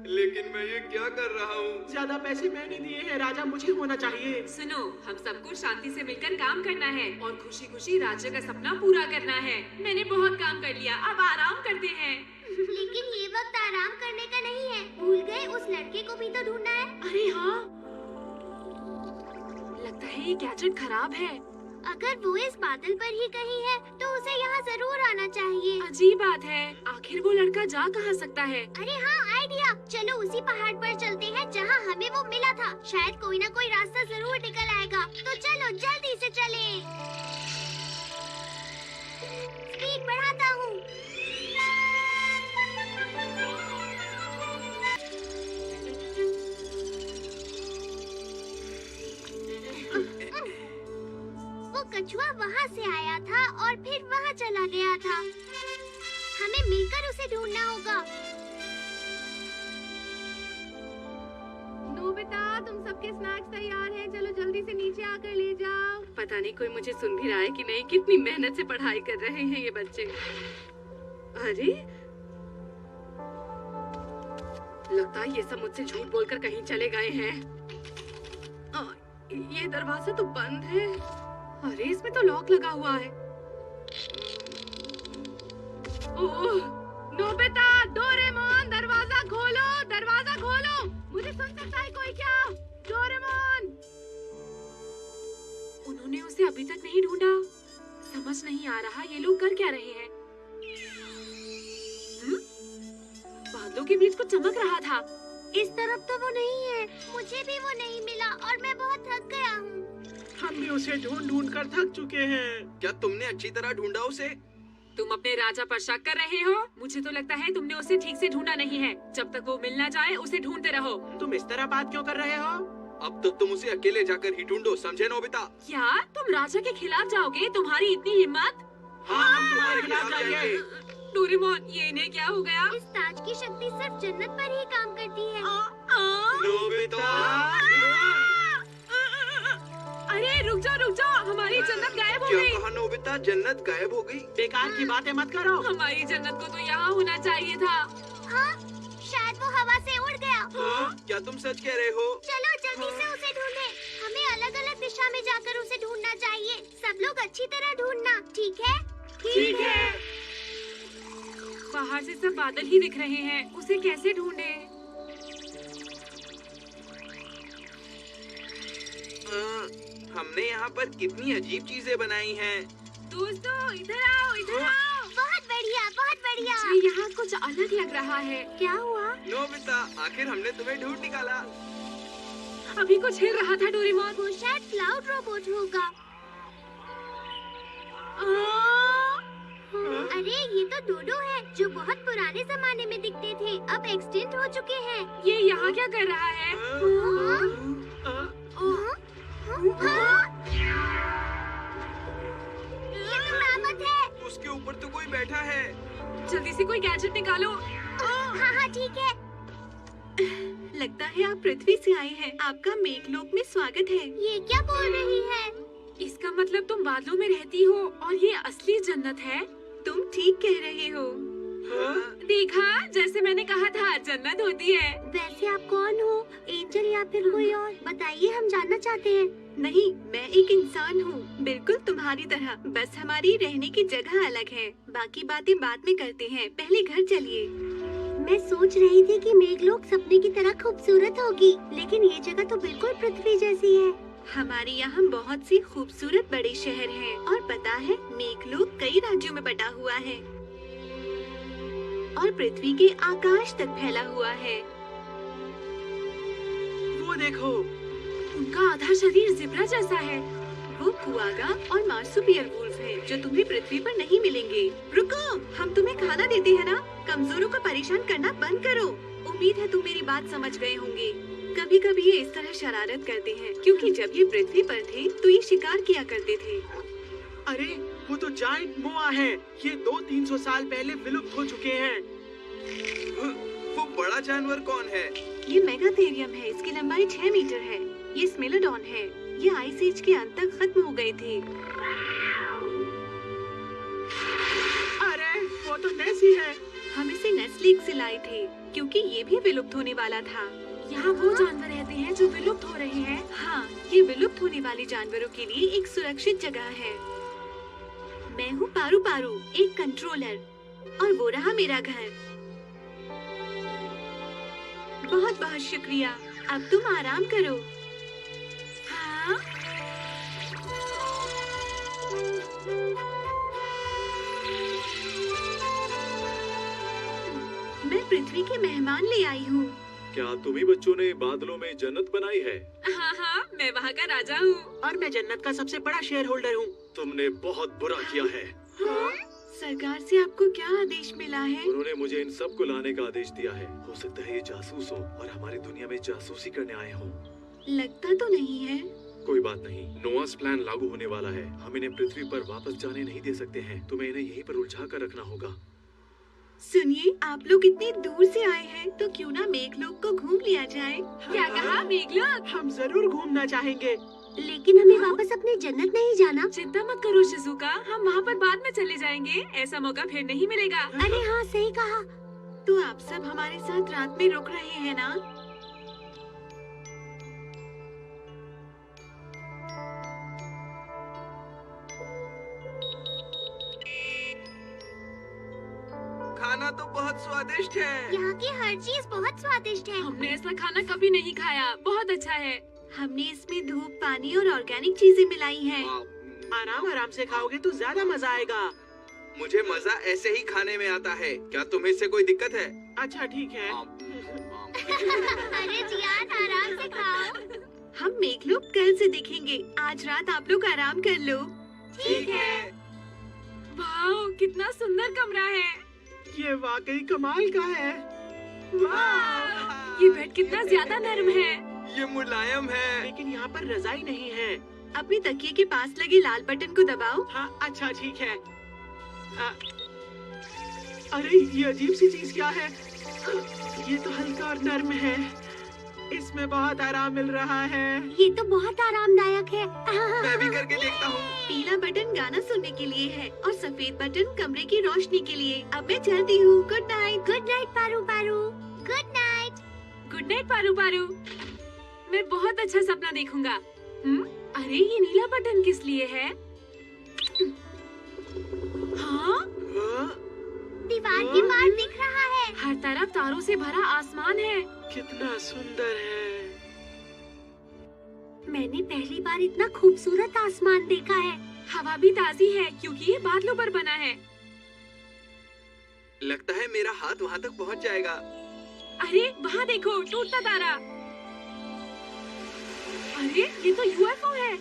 लेकिन मैं ये क्या कर रहा हूँ? ज्यादा पैसे मैंने दिए हैं, राजा मुझे होना चाहिए। सुनो, हम सबको शांति से मिलकर काम करना है और खुशी खुशी राज्य का सपना पूरा करना है। मैंने बहुत काम कर लिया, अब आराम करते हैं। लेकिन ये वक्त आराम करने का नहीं है। भूल गए, उस लड़के को भी तो ढूंढना है। अरे हाँ, लगता है ये गैजेट खराब है। अगर वो इस बादल पर ही कहीं है तो उसे यहाँ जरूर आना चाहिए। अजीब बात है, आखिर वो लड़का जा कहाँ सकता है? अरे हाँ, आइडिया। चलो उसी पहाड़ पर चलते हैं जहाँ हमें वो मिला था। शायद कोई ना कोई रास्ता जरूर निकल आएगा। तो चलो जल्दी से चलें। स्पीड बढ़ाता हूँ। वो कछुआ वहाँ से आया था और फिर वहाँ चला गया था। हमें मिलकर उसे ढूंढना होगा। नोबिता, तुम सबके स्नैक्स तैयार हैं। चलो जल्दी से नीचे आकर ले जाओ। पता नहीं कोई मुझे सुन भी रहा है कि नहीं। कितनी मेहनत से पढ़ाई कर रहे हैं ये बच्चे। अरे, लगता है ये सब मुझसे झूठ बोलकर कहीं चले गए हैं। ये दरवाजा तो बंद है। अरे, इसमें तो लॉक लगा हुआ है। ओह, नोबिता, डोरेमोन, दरवाजा खोलो, दरवाजा खोलो। मुझे सुन सकता है कोई क्या? डोरेमोन। उन्होंने उसे अभी तक नहीं ढूंढा। समझ नहीं आ रहा ये लोग कर क्या रहे हैं। बादलों के बीच कुछ चमक रहा था। इस तरफ तो वो नहीं है। मुझे भी वो नहीं मिला और मैं बहुत थक गया हूँ। हम भी उसे ढूंढ कर थक चुके हैं। क्या तुमने अच्छी तरह ढूंढा उसे? तुम अपने राजा पर शक कर रहे हो? मुझे तो लगता है तुमने उसे ठीक से ढूंढा नहीं है। जब तक वो मिल ना जाए उसे ढूंढते रहो। तुम इस तरह बात क्यों कर रहे हो? अब तो तुम उसे अकेले जाकर ही ढूंढो, समझे नोबिता? क्या तुम राजा के खिलाफ जाओगे? तुम्हारी इतनी हिम्मत? हाँ, हम तुम्हारे खिलाफ जाएंगे। डोरेमोन, ये इन्हें क्या हो गया? इस ताज की शक्ति सिर्फ जन्नत पर ही काम करती है। नोबिता! अरे रुक जाओ, हमारी जन्नत गायब हो क्या गई। कहा नोबिता? जन्नत गायब हो गई? बेकार की बातें मत करो। हमारी जन्नत को तो यहाँ होना चाहिए था। हाँ, शायद वो हवा से उड़ गया। हाँ? क्या तुम सच कह रहे हो? चलो जल्दी से उसे ढूंढे। हमें अलग अलग दिशा में जाकर उसे ढूंढना चाहिए। सब लोग अच्छी तरह ढूंढना, ठीक है? ठीक है। बाहर से सब बादल ही दिख रहे हैं। उसे कैसे ढूंढे? हमने यहाँ पर कितनी अजीब चीजें बनाई हैं। दोस्तों, इधर आओ, इधर आओ। बहुत बढ़िया, बहुत बढ़िया। मुझे यहाँ कुछ अलग लग रहा है। क्या हुआ? नोबिता, आखिर हमने तुम्हें ढूंढ निकाला। अभी कुछ हिल रहा था डोरेमोन। वो शायद क्लाउड रोबोट होगा। अरे ये तो डोडो है जो बहुत पुराने जमाने में दिखते थे, अब एक्सटिंक्ट हो चुके हैं। ये यहाँ क्या कर रहा है? ये तो मेहमत है। उसके ऊपर तो कोई बैठा है। जल्दी से कोई गैजेट निकालो। हाँ ठीक है। लगता है आप पृथ्वी से आए हैं। आपका मेघलोक में स्वागत है। ये क्या बोल रही है? इसका मतलब तुम बादलों में रहती हो और ये असली जन्नत है। तुम ठीक कह रहे हो। देखा, जैसे मैंने कहा था, जन्नत होती है। वैसे आप कौन हो? एंजल या फिर कोई और? बताइए, हम जानना चाहते हैं। नहीं, मैं एक इंसान हूँ, बिल्कुल तुम्हारी तरह। बस हमारी रहने की जगह अलग है। बाकी बातें बाद में करते हैं, पहले घर चलिए। मैं सोच रही थी कि मेघलोक सपने की तरह खूबसूरत होगी, लेकिन ये जगह तो बिल्कुल पृथ्वी जैसी है। हमारे यहाँ बहुत सी खूबसूरत बड़े शहर हैं और पता है, मेघलोक कई राज्यों में बटा हुआ है और पृथ्वी के आकाश तक फैला हुआ है। वो देखो, उनका आधा शरीर ज़ेब्रा जैसा है। वो कुआगा और मार्सुपियल वुल्फ है जो तुम्हें पृथ्वी पर नहीं मिलेंगे। रुको, हम तुम्हें खाना देते हैं ना। कमजोरों को परेशान करना बंद करो। उम्मीद है तुम मेरी बात समझ गए होंगे। कभी कभी ये इस तरह शरारत करते हैं क्योंकि जब ये पृथ्वी पर थे तो ये शिकार किया करते थे। अरे वो तो जायंट मोआ है। ये 200-300 साल पहले विलुप्त हो चुके हैं। वो बड़ा जानवर कौन है? ये मेगाथेरियम है। इसकी लंबाई 6 मीटर है। ये स्मेलोडॉन है। ये आइस एज के अंत तक खत्म हो गए थे। अरे वो तो नेसी है। हम इसे नेस्लीक से लाए थे क्योंकि ये भी विलुप्त होने वाला था। यहाँ वो जानवर रहते हैं जो विलुप्त हो रहे हैं। हाँ, ये विलुप्त होने वाले जानवरों के लिए एक सुरक्षित जगह है। मैं हूँ पारू पारू, एक कंट्रोलर, और वो रहा मेरा घर। बहुत बहुत शुक्रिया। अब तुम आराम करो। हाँ? मैं पृथ्वी के मेहमान ले आई हूँ। क्या तुम्ही बच्चों ने बादलों में जन्नत बनाई है? हाँ हाँ, मैं वहाँ का राजा हूँ। और मैं जन्नत का सबसे बड़ा शेयर होल्डर हूँ। तुमने बहुत बुरा किया है। हाँ? सरकार से आपको क्या आदेश मिला है? उन्होंने मुझे इन सब को लाने का आदेश दिया है। हो सकता है ये जासूस हो और हमारी दुनिया में जासूसी करने आए हों। लगता तो नहीं है। कोई बात नहीं, नोआस प्लान लागू होने वाला है। हम इन्हें पृथ्वी पर वापस जाने नहीं दे सकते हैं। तुम्हें इन्हें यहीं पर उलझा कर रखना होगा। सुनिए, आप लोग इतनी दूर से आए हैं तो क्यों ना मेघलोक को घूम लिया जाए? क्या कहा मेघलोक? हम जरूर घूमना चाहेंगे। लेकिन हमें वापस अपनी जन्नत नहीं जाना। चिंता मत करो शिजुका, हम वहाँ पर बाद में चले जाएंगे। ऐसा मौका फिर नहीं मिलेगा। अरे हाँ, सही कहा। तो आप सब हमारे साथ रात में रुक रहे हैं ना? खाना तो बहुत स्वादिष्ट है। यहाँ की हर चीज बहुत स्वादिष्ट है। हमने ऐसा खाना कभी नहीं खाया। बहुत अच्छा है। हमने इसमें धूप, पानी और ऑर्गेनिक चीजें मिलाई हैं। आराम आराम से खाओगे तो ज्यादा मजा आएगा। मुझे मजा ऐसे ही खाने में आता है। क्या तुम्हें इससे कोई दिक्कत है? अच्छा ठीक है। अरे जियान, आराम से खाओ। हम मेघलोक कल से देखेंगे। आज रात आप लोग आराम कर लो। ठीक है। वाह, कितना सुंदर कमरा है। ये वाकई कमाल का है। वाह, ये बेड कितना ज्यादा नरम है। ये मुलायम है। लेकिन यहाँ पर रजाई नहीं है। अपने तकिए के पास लगे लाल बटन को दबाओ। हाँ अच्छा ठीक है। अरे ये अजीब सी चीज क्या है? ये तो हल्का और नर्म है। इसमें बहुत आराम मिल रहा है। ये तो बहुत आरामदायक है। मैं भी करके देखता हूँ। पीला बटन गाना सुनने के लिए है और सफेद बटन कमरे की रोशनी के लिए। अब मैं चलती हूँ। Good night. Good night Paru Paru. Good night. Good night Paru Paru. मैं बहुत अच्छा सपना देखूंगा। अरे ये नीला बटन किस लिए है? हाँ? दीवार के पार दिख रहा है। हर तरफ तारों से भरा आसमान है। कितना सुंदर है। मैंने पहली बार इतना खूबसूरत आसमान देखा है। हवा भी ताजी है क्योंकि ये बादलों पर बना है। लगता है मेरा हाथ वहाँ तक पहुँच जाएगा। अरे वहाँ देखो, टूटता तारा। अरे ये तो यूएफओ है।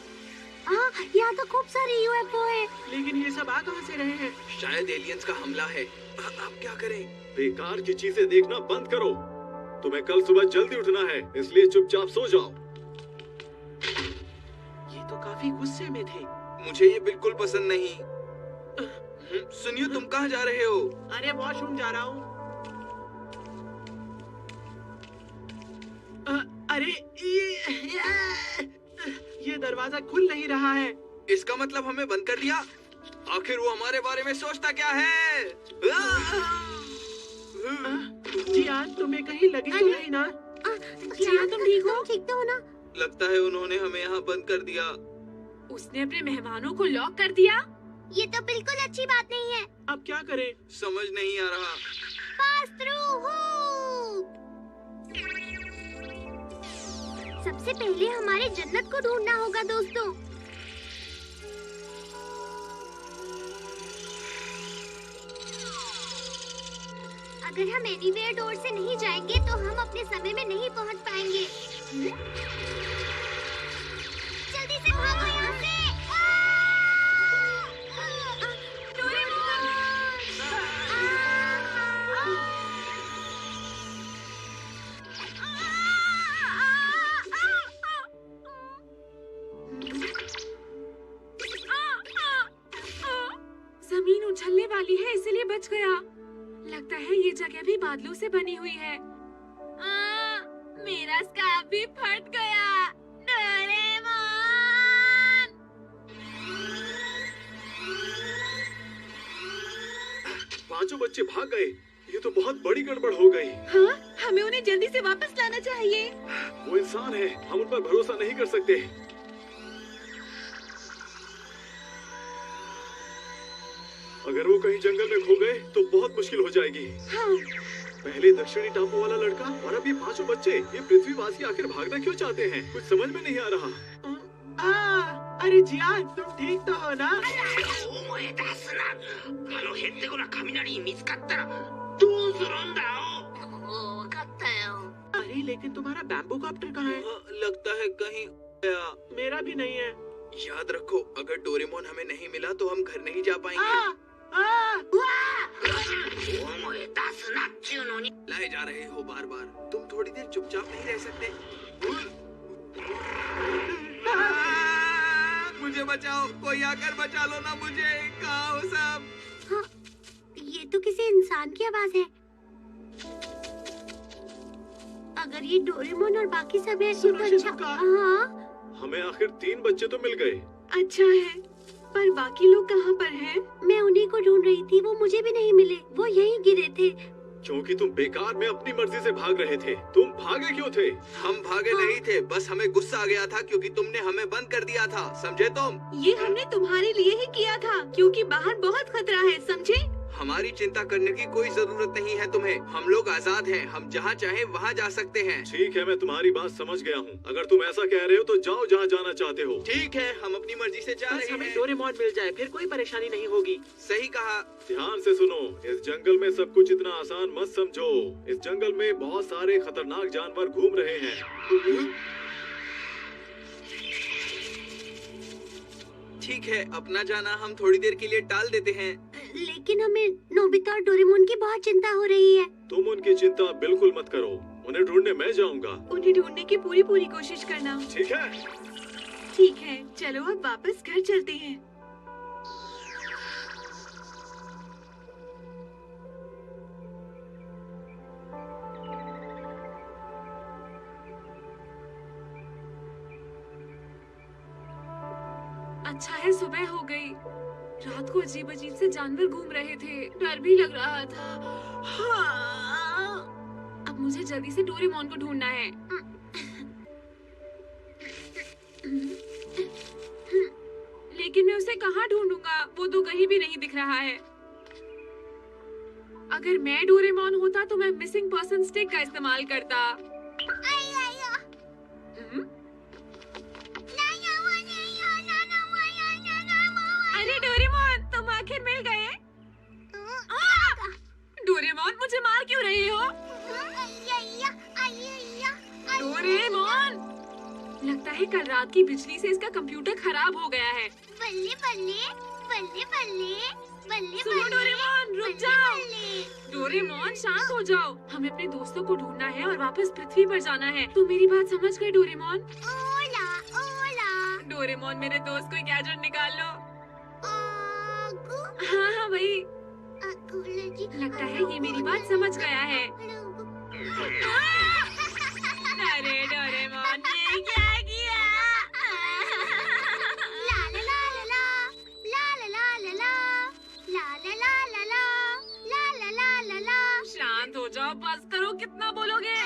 यहाँ तो खूब सारे यूएफओ है। लेकिन ये सब आ कहाँ से रहे हैं? शायद एलियंस का हमला है। अब क्या करें? बेकार की चीजें देखना बंद करो। तुम्हें कल सुबह जल्दी उठना है, इसलिए चुपचाप सो जाओ। ये तो काफी गुस्से में थे। मुझे ये बिल्कुल पसंद नहीं। सुनियो, तुम कहाँ जा रहे हो? अरे वॉशरूम जा रहा हूँ। अरे ये दरवाजा खुल नहीं रहा है। इसका मतलब हमें बंद कर दिया? आखिर वो हमारे बारे में सोचता क्या है? जियान, तुम्हें कहीं लगी तो नहीं ना? जियान, तुम ठीक हो? ठीक तो हो ना? लगता है उन्होंने हमें यहाँ बंद कर दिया। उसने अपने मेहमानों को लॉक कर दिया। ये तो बिल्कुल अच्छी बात नहीं है। अब क्या करें? समझ नहीं आ रहा। Pass through hook. सबसे पहले हमारे जन्नत को ढूंढना होगा दोस्तों। अगर हम एनीवेयर डोर से नहीं जाएंगे तो हम अपने समय में नहीं पहुंच पाएंगे। जल्दी से भागो यहाँ से। जमीन उछलने वाली है, इसलिए बच गया। लगता है ये जगह भी बादलों से बनी हुई है। मेरा स्कार्फ भी फट गया। डोरेमोन! पांचों बच्चे भाग गए। ये तो बहुत बड़ी गड़बड़ हो गई। हाँ, हमें उन्हें जल्दी से वापस लाना चाहिए। वो इंसान है, हम उन पर भरोसा नहीं कर सकते। अगर वो कहीं जंगल में खो गए तो बहुत मुश्किल हो जाएगी। हाँ, पहले दक्षिणी टापू वाला लड़का और अब ये 5 बच्चे। ये पृथ्वीवासी आखिर भागना क्यों चाहते हैं? कुछ समझ में नहीं आ रहा। अरे जियान, तुम ठीक तो हो ना? अरे लेकिन तुम्हारा बैम्बू कॉप्टर कहाँ है? लगता है कहीं गया। मेरा भी नहीं है। याद रखो, अगर डोरेमोन हमें नहीं मिला तो हम घर नहीं जा पाएंगे। लाए जा रहे हो बार बार। तुम थोड़ी देर चुपचाप नहीं रह सकते? मुझे बचाओ, कोई आकर बचा लो ना मुझे। कहाँ हो सब? हाँ, ये तो किसी इंसान की आवाज है। अगर ये डोरेमोन और बाकी सब है तो अच्छा। हाँ, हमें आखिर 3 बच्चे तो मिल गए। अच्छा है, पर बाकी लोग कहाँ पर हैं? मैं उन्हीं को ढूंढ रही थी, वो मुझे भी नहीं मिले। वो यहीं गिरे थे। क्योंकि तुम बेकार में अपनी मर्जी से भाग रहे थे। तुम भागे क्यों थे? हम भागे नहीं थे, बस हमें गुस्सा आ गया था क्योंकि तुमने हमें बंद कर दिया था, समझे तुम? ये हमने तुम्हारे लिए ही किया था, क्योंकि बाहर बहुत खतरा है, समझे? हमारी चिंता करने की कोई जरूरत नहीं है तुम्हें। हम लोग आजाद हैं, हम जहाँ चाहे वहाँ जा सकते हैं। ठीक है, मैं तुम्हारी बात समझ गया हूँ। अगर तुम ऐसा कह रहे हो तो जाओ जहाँ जाना चाहते हो। ठीक है, हम अपनी मर्जी से जा रहे हैं। हमें डोरेमोन मिल जाए, फिर कोई परेशानी नहीं होगी। सही कहा। ध्यान से सुनो, इस जंगल में सब कुछ इतना आसान मत समझो। इस जंगल में बहुत सारे खतरनाक जानवर घूम रहे हैं। ठीक है, अपना जाना हम थोड़ी देर के लिए टाल देते हैं। लेकिन हमें नोबिता और डोरेमोन की बहुत चिंता हो रही है। तुम उनकी चिंता बिल्कुल मत करो, उन्हें ढूंढने मैं जाऊंगा। उन्हें ढूंढने की पूरी कोशिश करना। ठीक है? ठीक है, चलो अब वापस घर चलते हैं। अच्छा है सुबह हो गई। रात को अजीब से जानवर घूम रहे थे, डर भी लग रहा था। हाँ। अब मुझे जल्दी से डोरेमोन को ढूंढना है। लेकिन मैं उसे कहाँ ढूंढूंगा? वो तो कहीं भी नहीं दिख रहा है। अगर मैं डोरेमोन होता तो मैं मिसिंग पर्सन स्टिक का इस्तेमाल करता। अरे डोरेमोन, तुम आखिर मिल गए। डोरेमोन, मुझे मार क्यों रहे हो? डोरेमोन, लगता है कल रात की बिजली से इसका कंप्यूटर खराब हो गया है। बल्ले बल्ले बल्ले बल्ले बल्ले। सुनो डोरेमोन, रुक जाओ। डोरेमोन, शांत हो जाओ। हमें अपने दोस्तों को ढूंढना है और वापस पृथ्वी पर जाना है। तुम मेरी बात समझ गए डोरेमोन? ओला ओला। डोरेमोन, मेरे दोस्त को गैजेट निकाल लो। हाँ वही। लगता है ये मेरी बात समझ गया है। अरे डोरेमोन, ये क्या किया? ला ला ला ला ला ला ला ला ला ला ला ला ला ला ला ला ला। शांत हो जाओ, बस करो, कितना बोलोगे?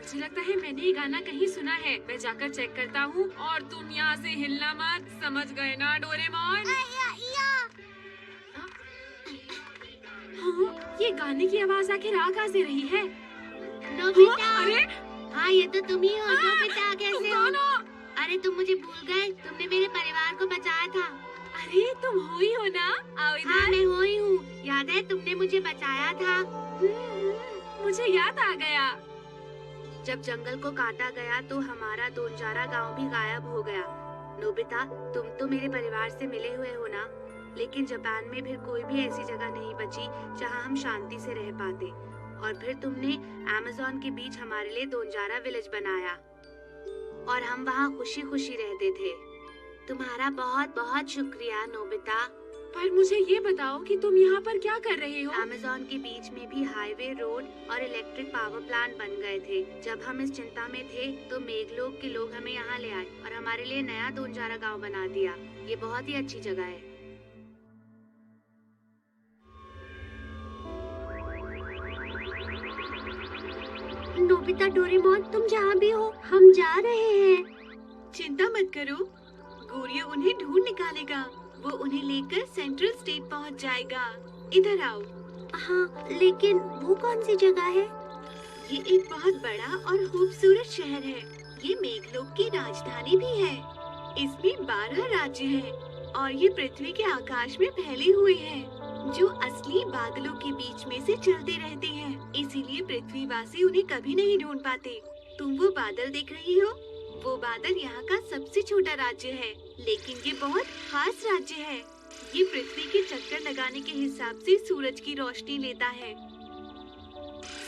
मुझे लगता है मैंने ये गाना कहीं सुना है। मैं जाकर चेक करता हूँ और तुम यहाँ से हिलना मत, समझ गए ना डोरेमोन? हाँ, ये गाने की आवाज आखिर आ कहाँ से रही है? नोबिता। अरे हाँ, ये तो तुम ही हो। नोबिता, कैसे हो? अरे तुम मुझे भूल गए? तुमने मेरे परिवार को बचाया था। अरे तुम हो ही हो ना? आओ इधर। हाँ, मैं हो ही हूँ। याद है तुमने मुझे बचाया था? मुझे याद आ गया। जब जंगल को काटा गया तो हमारा दोनजारा गांव भी गायब हो गया। नोबिता, तुम तो मेरे परिवार से मिले हुए हो ना? लेकिन जापान में फिर कोई भी ऐसी जगह नहीं बची जहां हम शांति से रह पाते। और फिर तुमने अमेज़न के बीच हमारे लिए दोनजारा विलेज बनाया और हम वहां खुशी खुशी रहते थे। तुम्हारा बहुत बहुत शुक्रिया नोबिता। पर मुझे ये बताओ कि तुम यहाँ पर क्या कर रहे हो? अमेज़न के बीच में भी हाईवे, रोड और इलेक्ट्रिक पावर प्लांट बन गए थे। जब हम इस चिंता में थे तो मेघलोक के लोग हमें यहाँ ले आए और हमारे लिए नया दोनजारा गांव बना दिया। ये बहुत ही अच्छी जगह है। नोबिता, डोरेमोन, तुम जहाँ भी हो, हम जा रहे हैं। चिंता मत करो, गोरियो उन्हें ढूंढ निकालेगा। वो उन्हें लेकर सेंट्रल स्टेट पहुंच जाएगा। इधर आओ। हाँ, लेकिन वो कौन सी जगह है? ये एक बहुत बड़ा और खूबसूरत शहर है। ये मेघलोक की राजधानी भी है। इसमें 12 राज्य हैं और ये पृथ्वी के आकाश में फैले हुए हैं, जो असली बादलों के बीच में से चलते रहते हैं। इसीलिए पृथ्वीवासी उन्हें कभी नहीं ढूंढ पाते। तुम वो बादल देख रही हो? वो बादल यहाँ का सबसे छोटा राज्य है, लेकिन ये बहुत खास राज्य है। ये पृथ्वी के चक्कर लगाने के हिसाब से सूरज की रोशनी लेता है।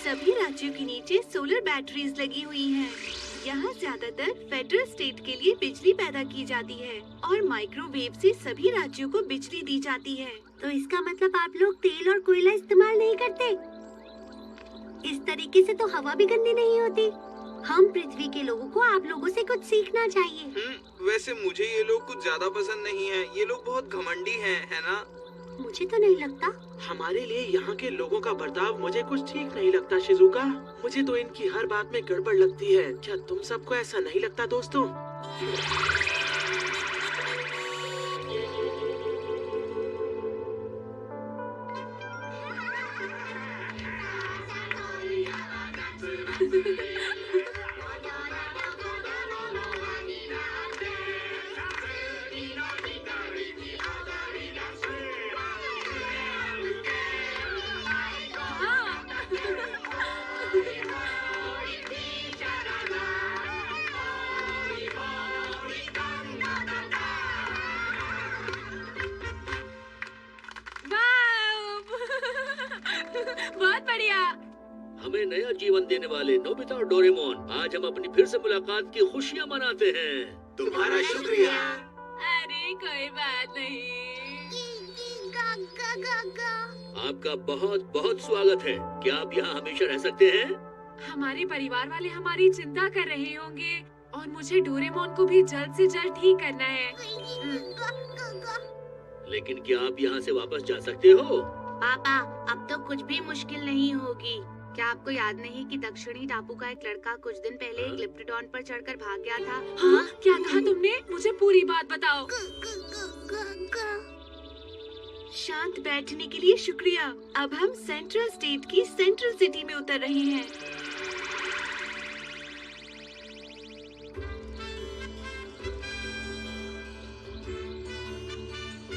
सभी राज्यों के नीचे सोलर बैटरीज लगी हुई हैं। यहाँ ज्यादातर फेडरल स्टेट के लिए बिजली पैदा की जाती है और माइक्रोवेव से सभी राज्यों को बिजली दी जाती है। तो इसका मतलब आप लोग तेल और कोयला इस्तेमाल नहीं करते? इस तरीके से तो हवा भी गंदी नहीं होती। हम पृथ्वी के लोगों को आप लोगों से कुछ सीखना चाहिए। वैसे मुझे ये लोग कुछ ज्यादा पसंद नहीं है। ये लोग बहुत घमंडी हैं, है ना? मुझे तो नहीं लगता। हमारे लिए यहाँ के लोगों का बर्ताव मुझे कुछ ठीक नहीं लगता शिजुका। मुझे तो इनकी हर बात में गड़बड़ लगती है। क्या तुम सबको ऐसा नहीं लगता दोस्तों? बहुत बढ़िया। हमें नया जीवन देने वाले नोबिता और डोरेमोन, आज हम अपनी फिर से मुलाकात की खुशियाँ मनाते हैं। तुम्हारा शुक्रिया। अरे कोई बात नहीं। आपका बहुत बहुत स्वागत है। क्या आप यहाँ हमेशा रह सकते हैं? हमारे परिवार वाले हमारी चिंता कर रहे होंगे और मुझे डोरेमोन को भी जल्द से जल्द ठीक करना है। लेकिन क्या आप यहाँ से वापस जा सकते हो? पापा, अब तो कुछ भी मुश्किल नहीं होगी। क्या आपको याद नहीं कि दक्षिणी टापू का एक लड़का कुछ दिन पहले ग्लिप्टोडॉन पर चढ़कर भाग गया था? हाँ, क्या कहा तुमने? मुझे पूरी बात बताओ। शांत बैठने के लिए शुक्रिया। अब हम सेंट्रल स्टेट की सेंट्रल सिटी में उतर रहे हैं।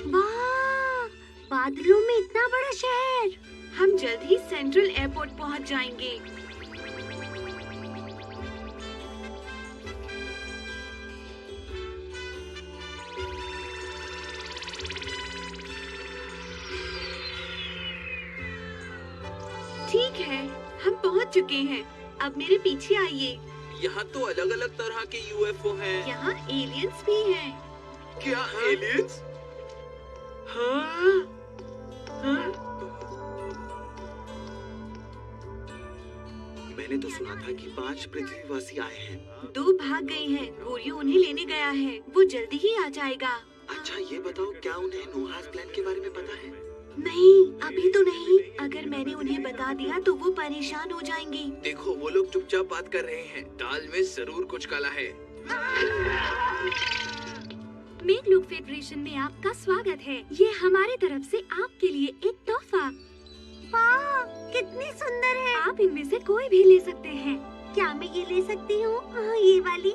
वाह, बादलों में इतना बड़ा शहर। हम जल्द ही सेंट्रल एयरपोर्ट पहुंच जाएंगे। ठीक है, हम पहुंच चुके हैं। अब मेरे पीछे आइए। यहाँ तो अलग अलग तरह के यूएफओ हैं। यहाँ एलियंस भी हैं। क्या एलियंस? हाँ? हाँ? मैंने तो सुना था कि 5 पृथ्वीवासी आए हैं। 2 भाग गए हैं। गोरियो उन्हें लेने गया है। वो जल्दी ही आ जाएगा। अच्छा, ये बताओ, क्या उन्हें नोहास प्लान के बारे में पता है? नहीं, अभी तो नहीं। अगर मैंने उन्हें बता दिया तो वो परेशान हो जाएंगे। देखो, वो लोग चुपचाप बात कर रहे हैं। दाल में जरूर कुछ काला है। मेघलोक फेडरेशन में आपका स्वागत है। ये हमारे तरफ से आपके लिए एक तोहफा। वाह, कितनी सुंदर है। आप इनमें से कोई भी ले सकते हैं। क्या मैं ये ले सकती हूँ? ये वाली?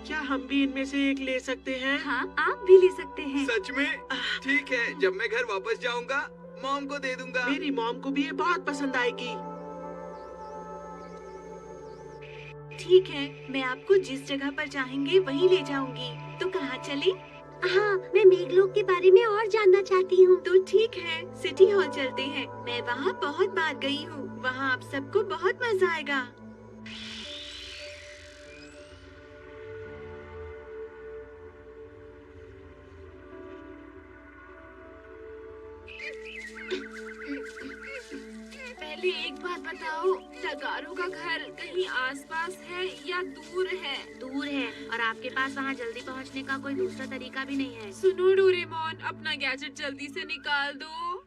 क्या हम भी इनमें से एक ले सकते हैं? हाँ, आप भी ले सकते हैं। सच में? ठीक है, जब मैं घर वापस जाऊंगा मॉम को दे दूंगा। मेरी मॉम को भी ये बहुत पसंद आएगी। ठीक है, मैं आपको जिस जगह पर चाहेंगे वहीं ले जाऊंगी। तो कहाँ चले? हाँ, मैं मेघलोक के बारे में और जानना चाहती हूँ। तो ठीक है, सिटी हॉल चलते हैं। मैं वहाँ बहुत बार गई हूँ। वहाँ आप सबको बहुत मजा आएगा। पहले एक बात बताओ, टगारो का घर कहीं आसपास है या दूर है? दूर है और आपके पास वहाँ जल्दी पहुँचने का कोई दूसरा तरीका भी नहीं है। सुनो डोरेमोन, अपना गैजेट जल्दी से निकाल दो।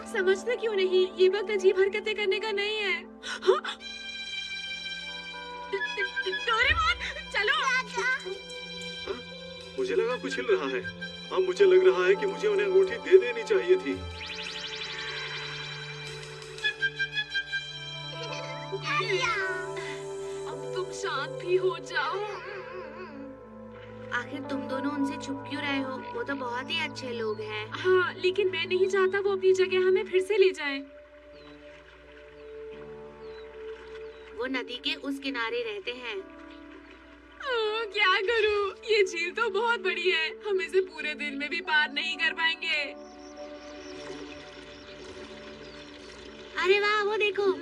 समझते क्यों नहीं? ये वक्त अजीब हरकतें करने का नहीं है। हाँ? डोरेमोन, चलो। मुझे लगा कुछ हिल रहा है। अब मुझे लग रहा है कि मुझे उन्हें अंगूठी दे देनी चाहिए थी। अब तुम शांत भी हो जाओ। आखिर तुम दोनों उनसे छुप क्यों रहे हो? वो तो बहुत ही अच्छे लोग हैं। हाँ, लेकिन मैं नहीं चाहता वो अपनी जगह हमें फिर से ले जाएं। वो नदी के उस किनारे रहते हैं। क्या करूं? ये झील तो बहुत बड़ी है, हम इसे पूरे दिन में भी पार नहीं कर पाएंगे। अरे वाह, वो देखो।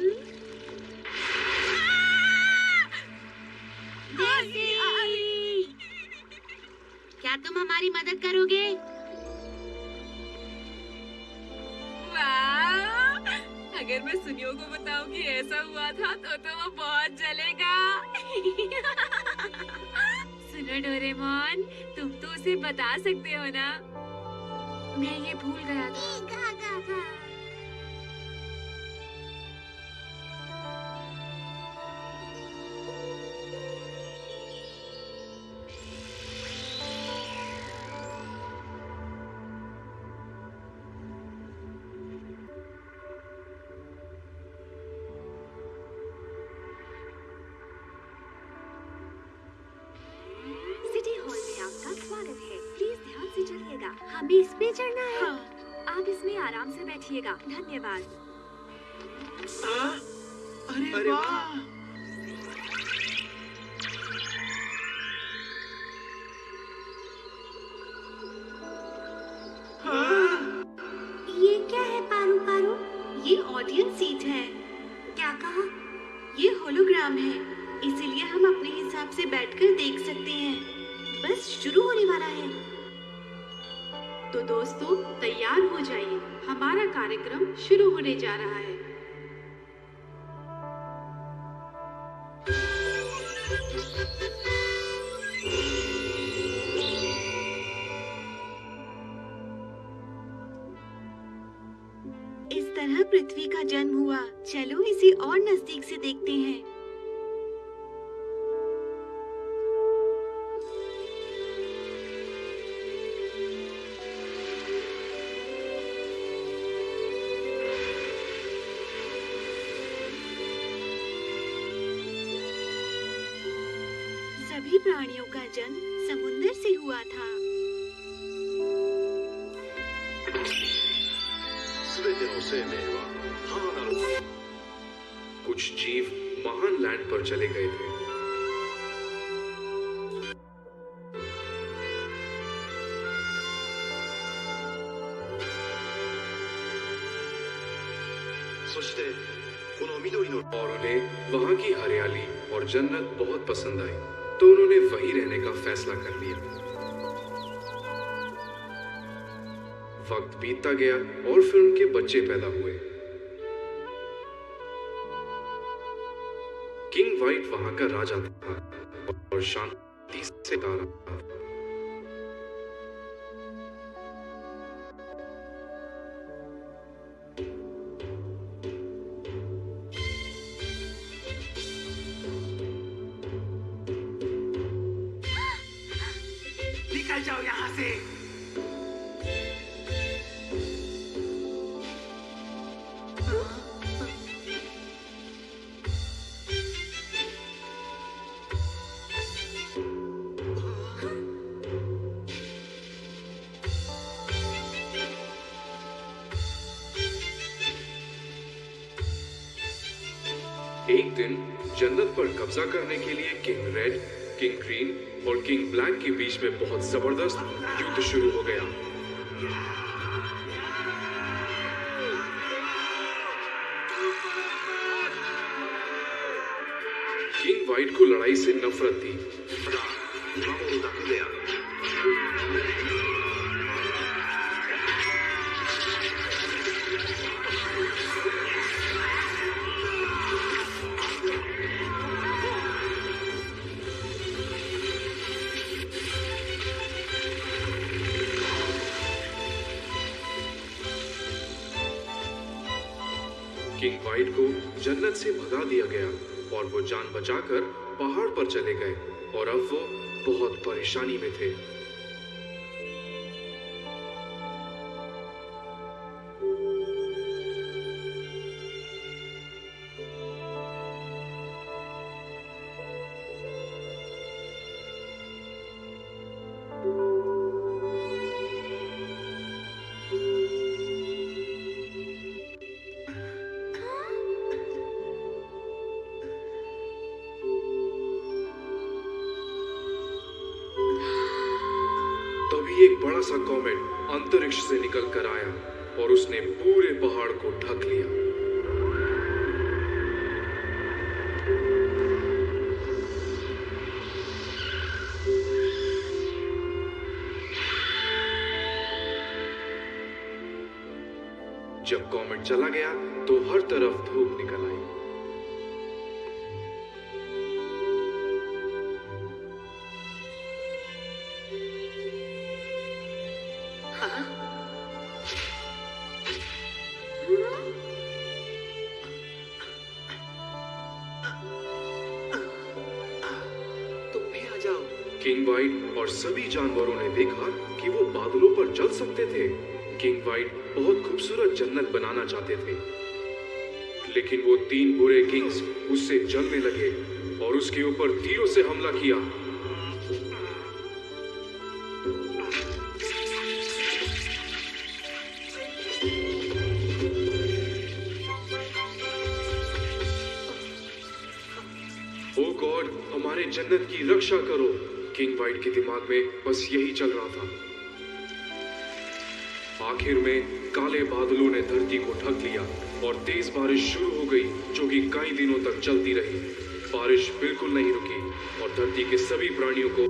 क्या तुम हमारी मदद करोगे? वाह! अगर मैं सुनियो को बताऊं कि ऐसा हुआ था तो वो बहुत जलेगा। सुनो डोरेमोन, तुम तो उसे बता सकते हो ना? मैं ये भूल गया था। स्वागत है। प्लीज ध्यान से चलिएगा, हमें इस पे चढ़ना है। हाँ, आप इसमें आराम से बैठिएगा। धन्यवाद। अरे वाह! ये क्या है पारू पारू? ये ऑडियंस सीट है। क्या कहा? ये होलोग्राम है, इसीलिए हम अपने हिसाब से बैठकर देख सकते हैं। बस शुरू होने वाला है। तो दोस्तों, तैयार हो जाइए, हमारा कार्यक्रम शुरू होने जा रहा है। इस तरह पृथ्वी का जन्म हुआ। चलो इसे और नजदीक से देखते हैं। सभी प्राणियों का जन्म समुद्र से हुआ था। कुछ जीव महान लैंड पर चले गए थे। और उन्हें वहां की हरियाली और जन्नत बहुत पसंद आई, तो उन्होंने वहीं रहने का फैसला कर लिया। वक्त बीतता गया और फिर उनके बच्चे पैदा हुए। किंग वाइट वहां का राजा था और शांति से रहा था। निकल जाओ यहाँ से। एक दिन जन्नत पर कब्जा करने के लिए किंग रेड, किंग ग्रीन और किंग ब्लैक के बीच में बहुत जबरदस्त युद्ध शुरू हो गया। किंग वाइट को लड़ाई से नफरत थी। किंग वाइट को जन्नत से भगा दिया गया और वो जान बचाकर पहाड़ पर चले गए और अब वो बहुत परेशानी में थे। बड़ा सा कॉमेट अंतरिक्ष से निकल कर आया और उसने पूरे पहाड़ को ढक लिया। जब कॉमेट चला गया तो हर तरफ धूप निकल आई। किंग वाइट और सभी जानवरों ने देखा कि वो बादलों पर चल सकते थे। किंग वाइट बहुत खूबसूरत जन्नत बनाना चाहते थे, लेकिन वो 3 बुरे किंग्स उससे जलने लगे और उसके ऊपर तीरों से हमला किया। ओ गॉड, हमारे जन्नत की रक्षा करो। किंग वाइट के दिमाग में बस यही चल रहा था। आखिर में काले बादलों ने धरती को ढक लिया और तेज बारिश शुरू हो गई, जो कि कई दिनों तक चलती रही। बारिश बिल्कुल नहीं रुकी और धरती के सभी प्राणियों को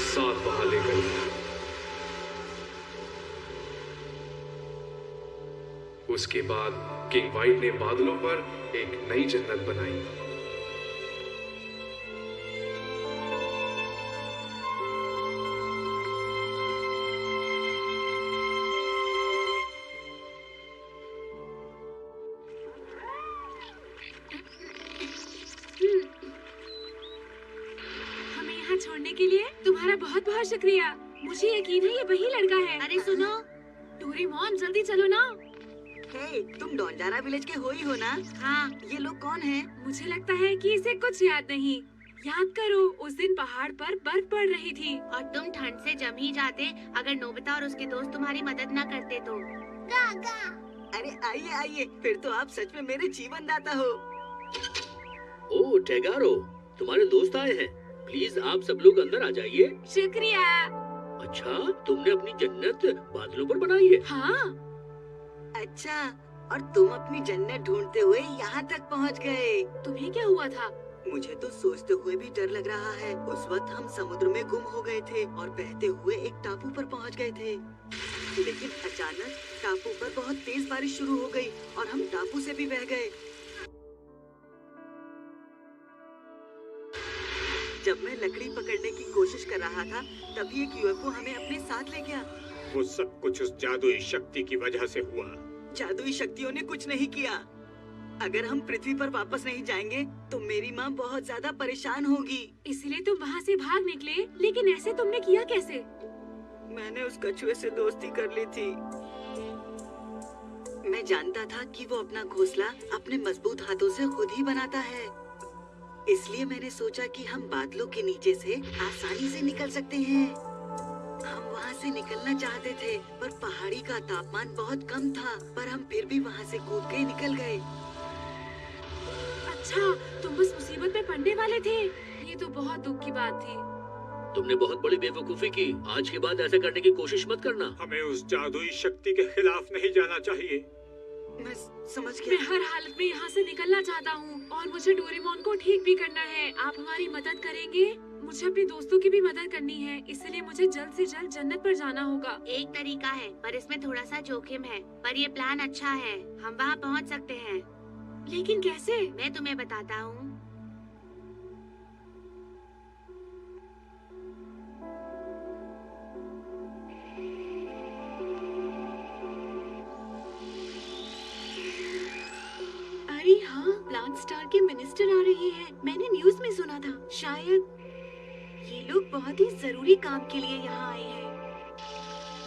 साथ बहा ले गई। उसके बाद किंग वाइट ने बादलों पर एक नई जन्नत बनाई। छोड़ने के लिए तुम्हारा बहुत बहुत शुक्रिया। मुझे यकीन है ये वही लड़का है। अरे सुनो, डोरेमोन जल्दी चलो ना। हे, तुम डोंजारा विलेज के हो ही हो ना? हाँ, ये लोग कौन हैं? मुझे लगता है कि इसे कुछ याद नहीं। याद करो, उस दिन पहाड़ पर बर्फ पड़ रही थी और तुम ठंड से जम ही जाते अगर नोबिता और उसके दोस्त तुम्हारी मदद न करते तो। अरे आइए आइए, फिर तो आप सच में मेरे जीवन दाता हो। ओह टेगारो, तुम्हारे दोस्त आए हैं। प्लीज आप सब लोग अंदर आ जाइए। शुक्रिया। अच्छा, तुमने अपनी जन्नत बादलों पर बनाई है? हाँ। अच्छा, और तुम अपनी जन्नत ढूंढते हुए यहाँ तक पहुँच गए। तुम्हें क्या हुआ था? मुझे तो सोचते हुए भी डर लग रहा है। उस वक्त हम समुद्र में गुम हो गए थे और बहते हुए एक टापू पर पहुँच गए थे, लेकिन अचानक टापू पर बहुत तेज बारिश शुरू हो गई और हम टापू से भी बह गए। जब मैं लकड़ी पकड़ने की कोशिश कर रहा था, तभी एक यूएफओ हमें अपने साथ ले गया। वो सब कुछ उस जादुई शक्ति की वजह से हुआ। जादुई शक्तियों ने कुछ नहीं किया। अगर हम पृथ्वी पर वापस नहीं जाएंगे, तो मेरी माँ बहुत ज्यादा परेशान होगी। इसलिए तुम वहाँ से भाग निकले, लेकिन ऐसे तुमने किया कैसे? मैंने उस कछुए से दोस्ती कर ली थी। मैं जानता था कि वो अपना घोंसला अपने मजबूत हाथों से खुद ही बनाता है, इसलिए मैंने सोचा कि हम बादलों के नीचे से आसानी से निकल सकते हैं। हम वहाँ से निकलना चाहते थे, पर पहाड़ी का तापमान बहुत कम था, पर हम फिर भी वहाँ से कूद के निकल गए। अच्छा, तुम बस मुसीबत में पड़ने वाले थे। ये तो बहुत दुख की बात थी। तुमने बहुत बड़ी बेवकूफी की। आज के बाद ऐसा करने की कोशिश मत करना। हमें उस जादुई शक्ति के खिलाफ नहीं जाना चाहिए। मैं समझ गया। मैं हर हालत में यहाँ से निकलना चाहता हूँ और मुझे डोरेमोन को ठीक भी करना है। आप हमारी मदद करेंगे? मुझे अपने दोस्तों की भी मदद करनी है, इसलिए मुझे जल्द से जल्द जन्नत पर जाना होगा। एक तरीका है, पर इसमें थोड़ा सा जोखिम है, पर ये प्लान अच्छा है। हम वहाँ पहुँच सकते हैं। लेकिन कैसे? मैं तुम्हें बताता हूँ। अरे हाँ, प्लांट स्टार के मिनिस्टर आ रहे हैं। मैंने न्यूज में सुना था। शायद ये लोग बहुत ही जरूरी काम के लिए यहाँ आए हैं।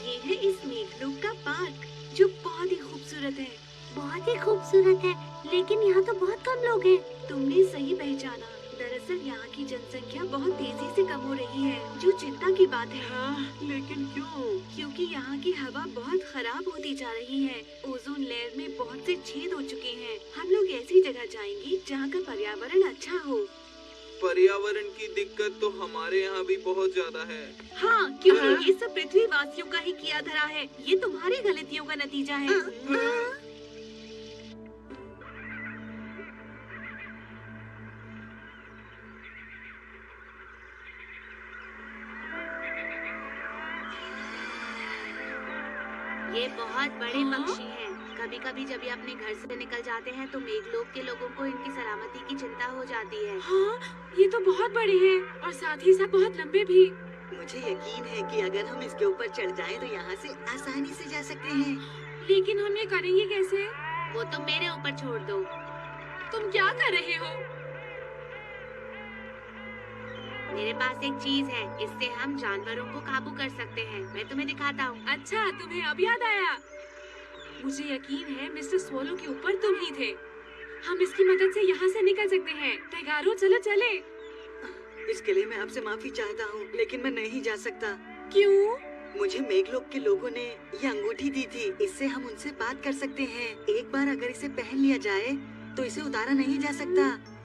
ये है इस मेघलोक का पार्क, जो बहुत ही खूबसूरत है। बहुत ही खूबसूरत है, लेकिन यहाँ तो बहुत कम लोग हैं। तुमने सही पहचाना। दरअसल यहाँ की जनसंख्या बहुत तेजी से कम हो रही है, जो चिंता की बात है। हाँ, लेकिन क्यों? क्योंकि यहाँ की हवा बहुत खराब होती जा रही है। ओजोन लेयर में बहुत से छेद हो चुके हैं। हम लोग ऐसी जगह जाएंगे जहाँ का पर्यावरण अच्छा हो। पर्यावरण की दिक्कत तो हमारे यहाँ भी बहुत ज्यादा है। हाँ, क्योंकि ये सब पृथ्वी वासियों का ही किया धरा है। ये तुम्हारी गलतियों का नतीजा है। ये बहुत बड़े पक्षी हैं। कभी कभी जब ये अपने घर से निकल जाते हैं तो मेघलोक के लोगों को इनकी सलामती की चिंता हो जाती है। हाँ, ये तो बहुत बड़े हैं और साथ ही साथ बहुत लंबे भी। मुझे यकीन है कि अगर हम इसके ऊपर चढ़ जाएं तो यहाँ से आसानी से जा सकते हैं। लेकिन हम ये करेंगे कैसे? वो तुम मेरे ऊपर छोड़ दो। तुम क्या कर रहे हो? मेरे पास एक चीज है, इससे हम जानवरों को काबू कर सकते हैं। मैं तुम्हें दिखाता हूँ। अच्छा, तुम्हें अब याद आया। मुझे यकीन है मिस्टर स्वॉलो के ऊपर तुम ही थे। हम इसकी मदद से यहाँ से निकल सकते हैं। टैगारो, चलो चले। इसके लिए मैं आपसे माफी चाहता हूँ, लेकिन मैं नहीं जा सकता। क्यों? मुझे मेघलोक के लोगों ने ये अंगूठी दी थी। इससे हम उनसे बात कर सकते हैं। एक बार अगर इसे पहन लिया जाए तो इसे उतारा नहीं जा सकता।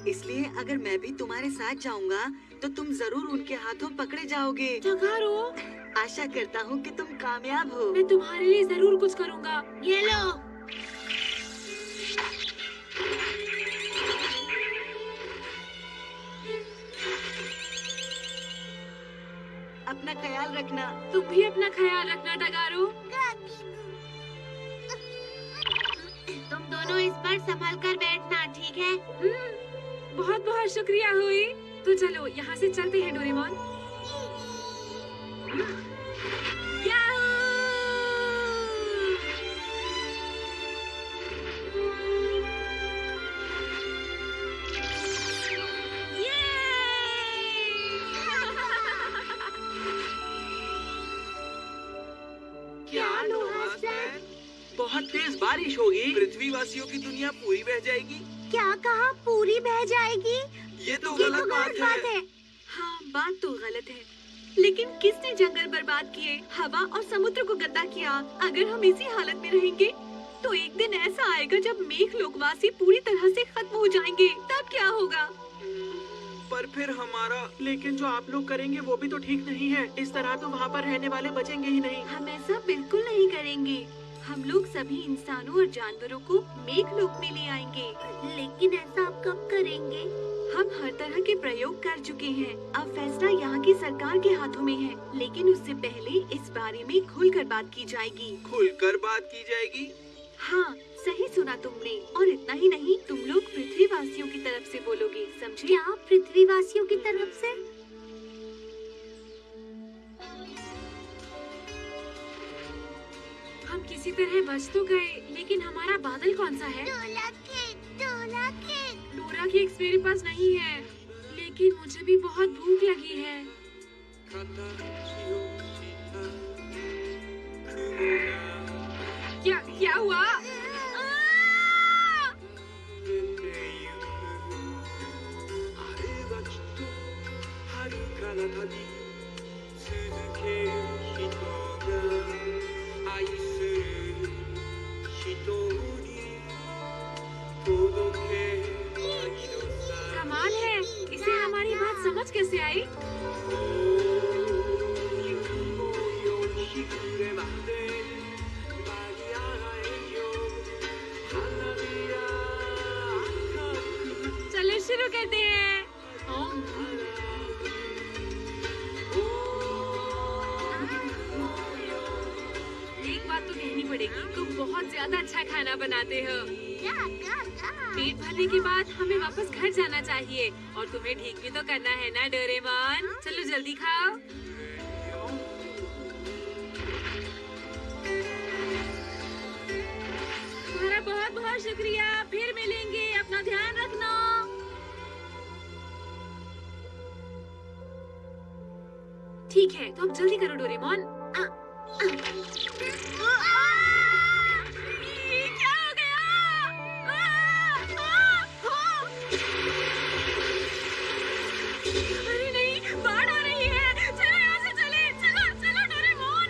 इसलिए अगर मैं भी तुम्हारे साथ जाऊंगा तो तुम जरूर उनके हाथों पकड़े जाओगे। टैगारो, आशा करता हूँ कि तुम कामयाब हो। मैं तुम्हारे लिए जरूर कुछ करूँगा। ये लो। अपना ख्याल रखना। तुम भी अपना ख्याल रखना टैगारो। तुम दोनों इस पर संभल कर बैठना, ठीक है? बहुत बहुत शुक्रिया हुई। तो चलो यहाँ से चलते हैं डोरेमोन। बहुत तेज बारिश होगी। पृथ्वीवासियों की दुनिया पूरी बह जाएगी। क्या कहा? पूरी बह जाएगी? ये तो गलत बात है। हाँ, बात तो गलत है, लेकिन किसने जंगल बर्बाद किए, हवा और समुद्र को गंदा किया? अगर हम इसी हालत में रहेंगे तो एक दिन ऐसा आएगा जब मेघलोकवासी पूरी तरह से खत्म हो जाएंगे। तब क्या होगा? पर फिर हमारा। लेकिन जो आप लोग करेंगे वो भी तो ठीक नहीं है। इस तरह तो वहाँ पर रहने वाले बचेंगे ही नहीं। हम ऐसा बिल्कुल नहीं करेंगे। हम लोग सभी इंसानों और जानवरों को मेघलोक में ले आएंगे। लेकिन ऐसा आप कब करेंगे? हम हर तरह के प्रयोग कर चुके हैं। अब फैसला यहाँ की सरकार के हाथों में है, लेकिन उससे पहले इस बारे में खुलकर बात की जाएगी। खुलकर बात की जाएगी? हाँ, सही सुना तुमने। और इतना ही नहीं, तुम लोग पृथ्वीवासियों की तरफ से बोलोगे, समझे? क्या पृथ्वीवासियों की तरफ से? हम किसी तरह बच तो गए, लेकिन हमारा बादल कौन सा है? डोला केक, डोला केक। डोरा केक्स मेरे पास नहीं है, लेकिन मुझे भी बहुत भूख लगी है। क्या हुआ? कमाल है, इसे हमारी बात समझ कैसे आई? चलो शुरू करते हैं। एक बात तो कहनी पड़ेगी, तुम बहुत ज्यादा अच्छा खाना बनाते हो। पेट भरने के बाद हमें वापस घर जाना चाहिए और तुम्हें ठीक भी तो करना है ना डोरेमोन। चलो जल्दी खाओ। तुम्हारा बहुत बहुत शुक्रिया। फिर मिलेंगे, अपना ध्यान रखना। ठीक है, तो अब जल्दी करो डोरेमोन। क्या हो गया? अरे नहीं, बाढ़ आ रही है। चलो यहाँ से चले। चलो चलो डोरेमोन।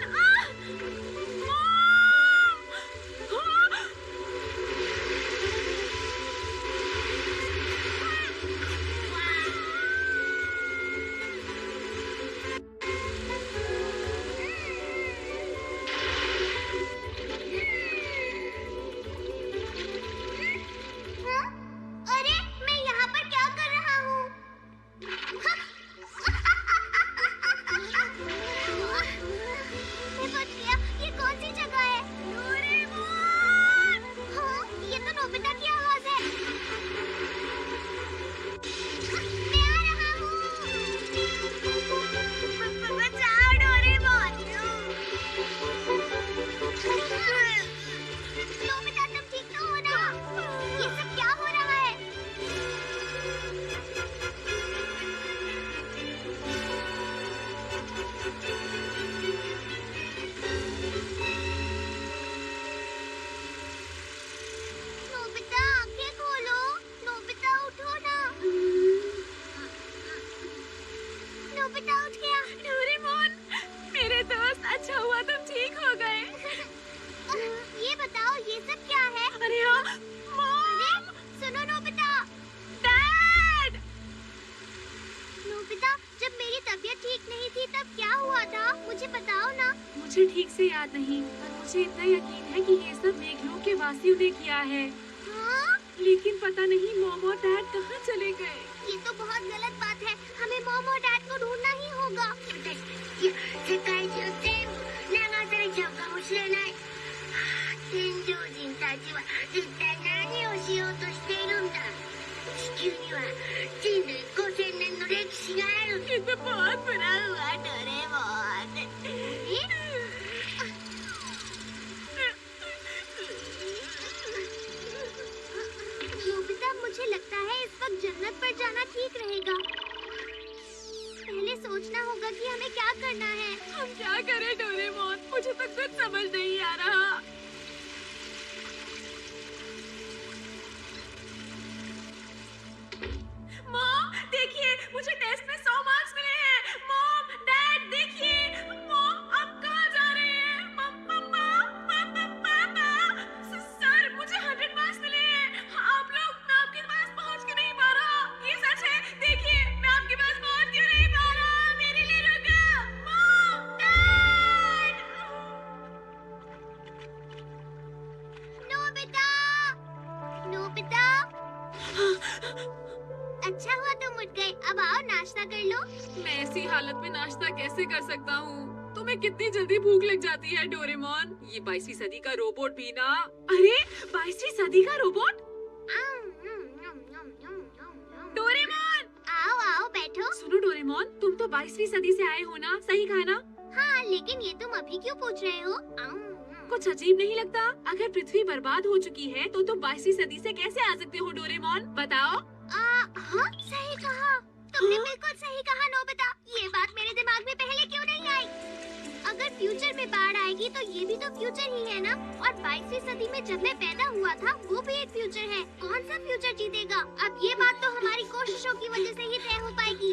बात नहीं, पर मुझे इतना यकीन है कि ये सब मेघलोक के वासियों ने किया है। हाँ? लेकिन पता नहीं मॉम और डैड कहाँ चले गए। ये तो बहुत गलत बात है। हमें मॉम और डैड को ढूंढना ही होगा। ये तो बहुत बुरा हुआ डोरेमोन। नोबिता, मुझे लगता है इस वक्त जन्नत पर जाना ठीक रहेगा। पहले सोचना होगा कि हमें क्या करना है। हम क्या करें डोरेमोन, मुझे तो कुछ समझ नहीं आ रहा। मॉम देखिए, मुझे टेस्ट में 100 मार्क्स मिले हैं। मॉम डैड देखिए, मॉम आप कहाँ जा रहे हैं? पापा सर, मुझे 100 मार्क्स मिले हैं। आप लोग, मैं आपके पास पहुँच क्यों नहीं पा रहा? ये सच है, देखिए मैं आपके पास पहुँच क्यों नहीं पा रहा? मेरे लिए रुको। Mom dad. Nobita, Nobita. अच्छा हुआ तुम उठ गए। अब आओ नाश्ता कर लो। मैं ऐसी हालत में नाश्ता कैसे कर सकता हूँ? तुम्हें कितनी जल्दी भूख लग जाती है डोरेमोन? ये 22वीं सदी का रोबोट भी ना। अरे 22वीं सदी का रोबोट? डोरेमोन आओ आओ बैठो। सुनो डोरेमोन, तुम तो 22वीं सदी से आए हो ना, सही कहा ना? हाँ, लेकिन ये तुम अभी क्यों पूछ रहे हो? कुछ अजीब नहीं लगता? अगर पृथ्वी बर्बाद हो चुकी है तो तुम 22वीं सदी से कैसे आ सकते हो डोरेमोन? बताओ। हाँ, सही कहा। तुमने बिल्कुल सही कहा नोबिता। ये बात मेरे दिमाग में पहले क्यों नहीं आई? अगर फ्यूचर में बाढ़ आएगी तो ये भी तो फ्यूचर ही है ना। और 22वीं सदी में जब मैं पैदा हुआ था वो भी एक फ्यूचर है। कौन सा फ्यूचर जीतेगा? अब ये बात तो हमारी कोशिशों की वजह से ही तय हो पाएगी।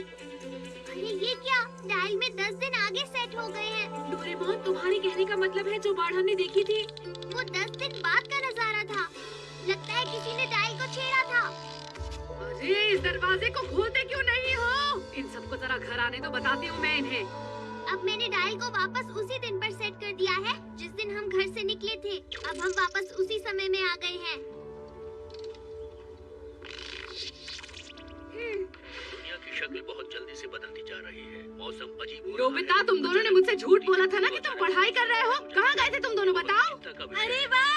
अरे ये क्या, डायल में 10 दिन आगे सेट हो गए हैं। डोरेमोन, तुम्हारे कहने का मतलब है जो बाढ़ हमने देखी थी वो 10 दिन बाद का नजारा था। लगता है किसी ने डायल को छेड़ा था। अरे इस दरवाजे को खोलते क्यों नहीं हो? इन सबको जरा घर आने तो बताती हूँ मैं इन्हें। अब मैंने डायल को वापस उसी दिन पर सेट कर दिया है जिस दिन हम घर से निकले थे। अब हम वापस उसी समय में आ गए हैं। दुनिया की शक्ल बहुत जल्दी से बदलती जा रही है। मौसम अजीब हो रहा है। नोबिता, तुम दोनों ने मुझसे झूठ बोला था ना कि तुम पढ़ाई कर रहे हो। कहाँ गए थे तुम दोनों, बताओ। अरे वाह,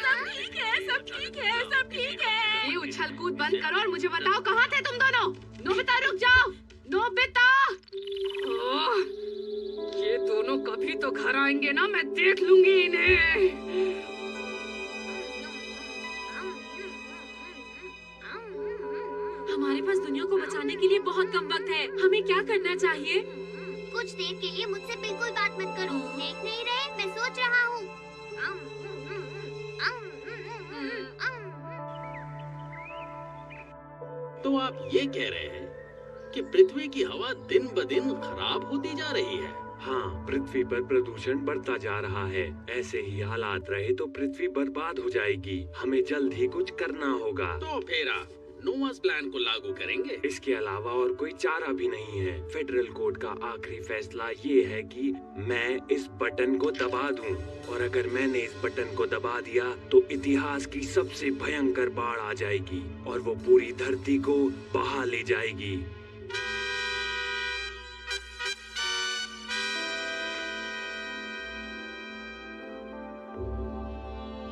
सब ठीक है, सब ठीक है, सब ठीक है। ये उछल कूद बंद करो और मुझे बताओ कहाँ थे तुम दोनों। नोबिता रुक जाओ। नोबिता, ये दोनों कभी तो घर आएंगे ना, मैं देख लूंगी इन्हें। हमारे पास दुनिया को बचाने के लिए बहुत कम वक्त है। हमें क्या करना चाहिए? कुछ देर के लिए मुझसे बिल्कुल बात मत करो। देख नहीं रहे, मैं सोच रहा हूँ। तो आप ये कह रहे हैं कि पृथ्वी की हवा दिन ब दिन खराब होती जा रही है? हाँ, पृथ्वी पर प्रदूषण बढ़ता जा रहा है। ऐसे ही हालात रहे तो पृथ्वी बर्बाद हो जाएगी। हमें जल्द ही कुछ करना होगा। तो फिर आप नोवास प्लान को लागू करेंगे? इसके अलावा और कोई चारा भी नहीं है। फेडरल कोर्ट का आखिरी फैसला ये है कि मैं इस बटन को दबा दूं, और अगर मैंने इस बटन को दबा दिया तो इतिहास की सबसे भयंकर बाढ़ आ जाएगी और वो पूरी धरती को बहा ले जाएगी।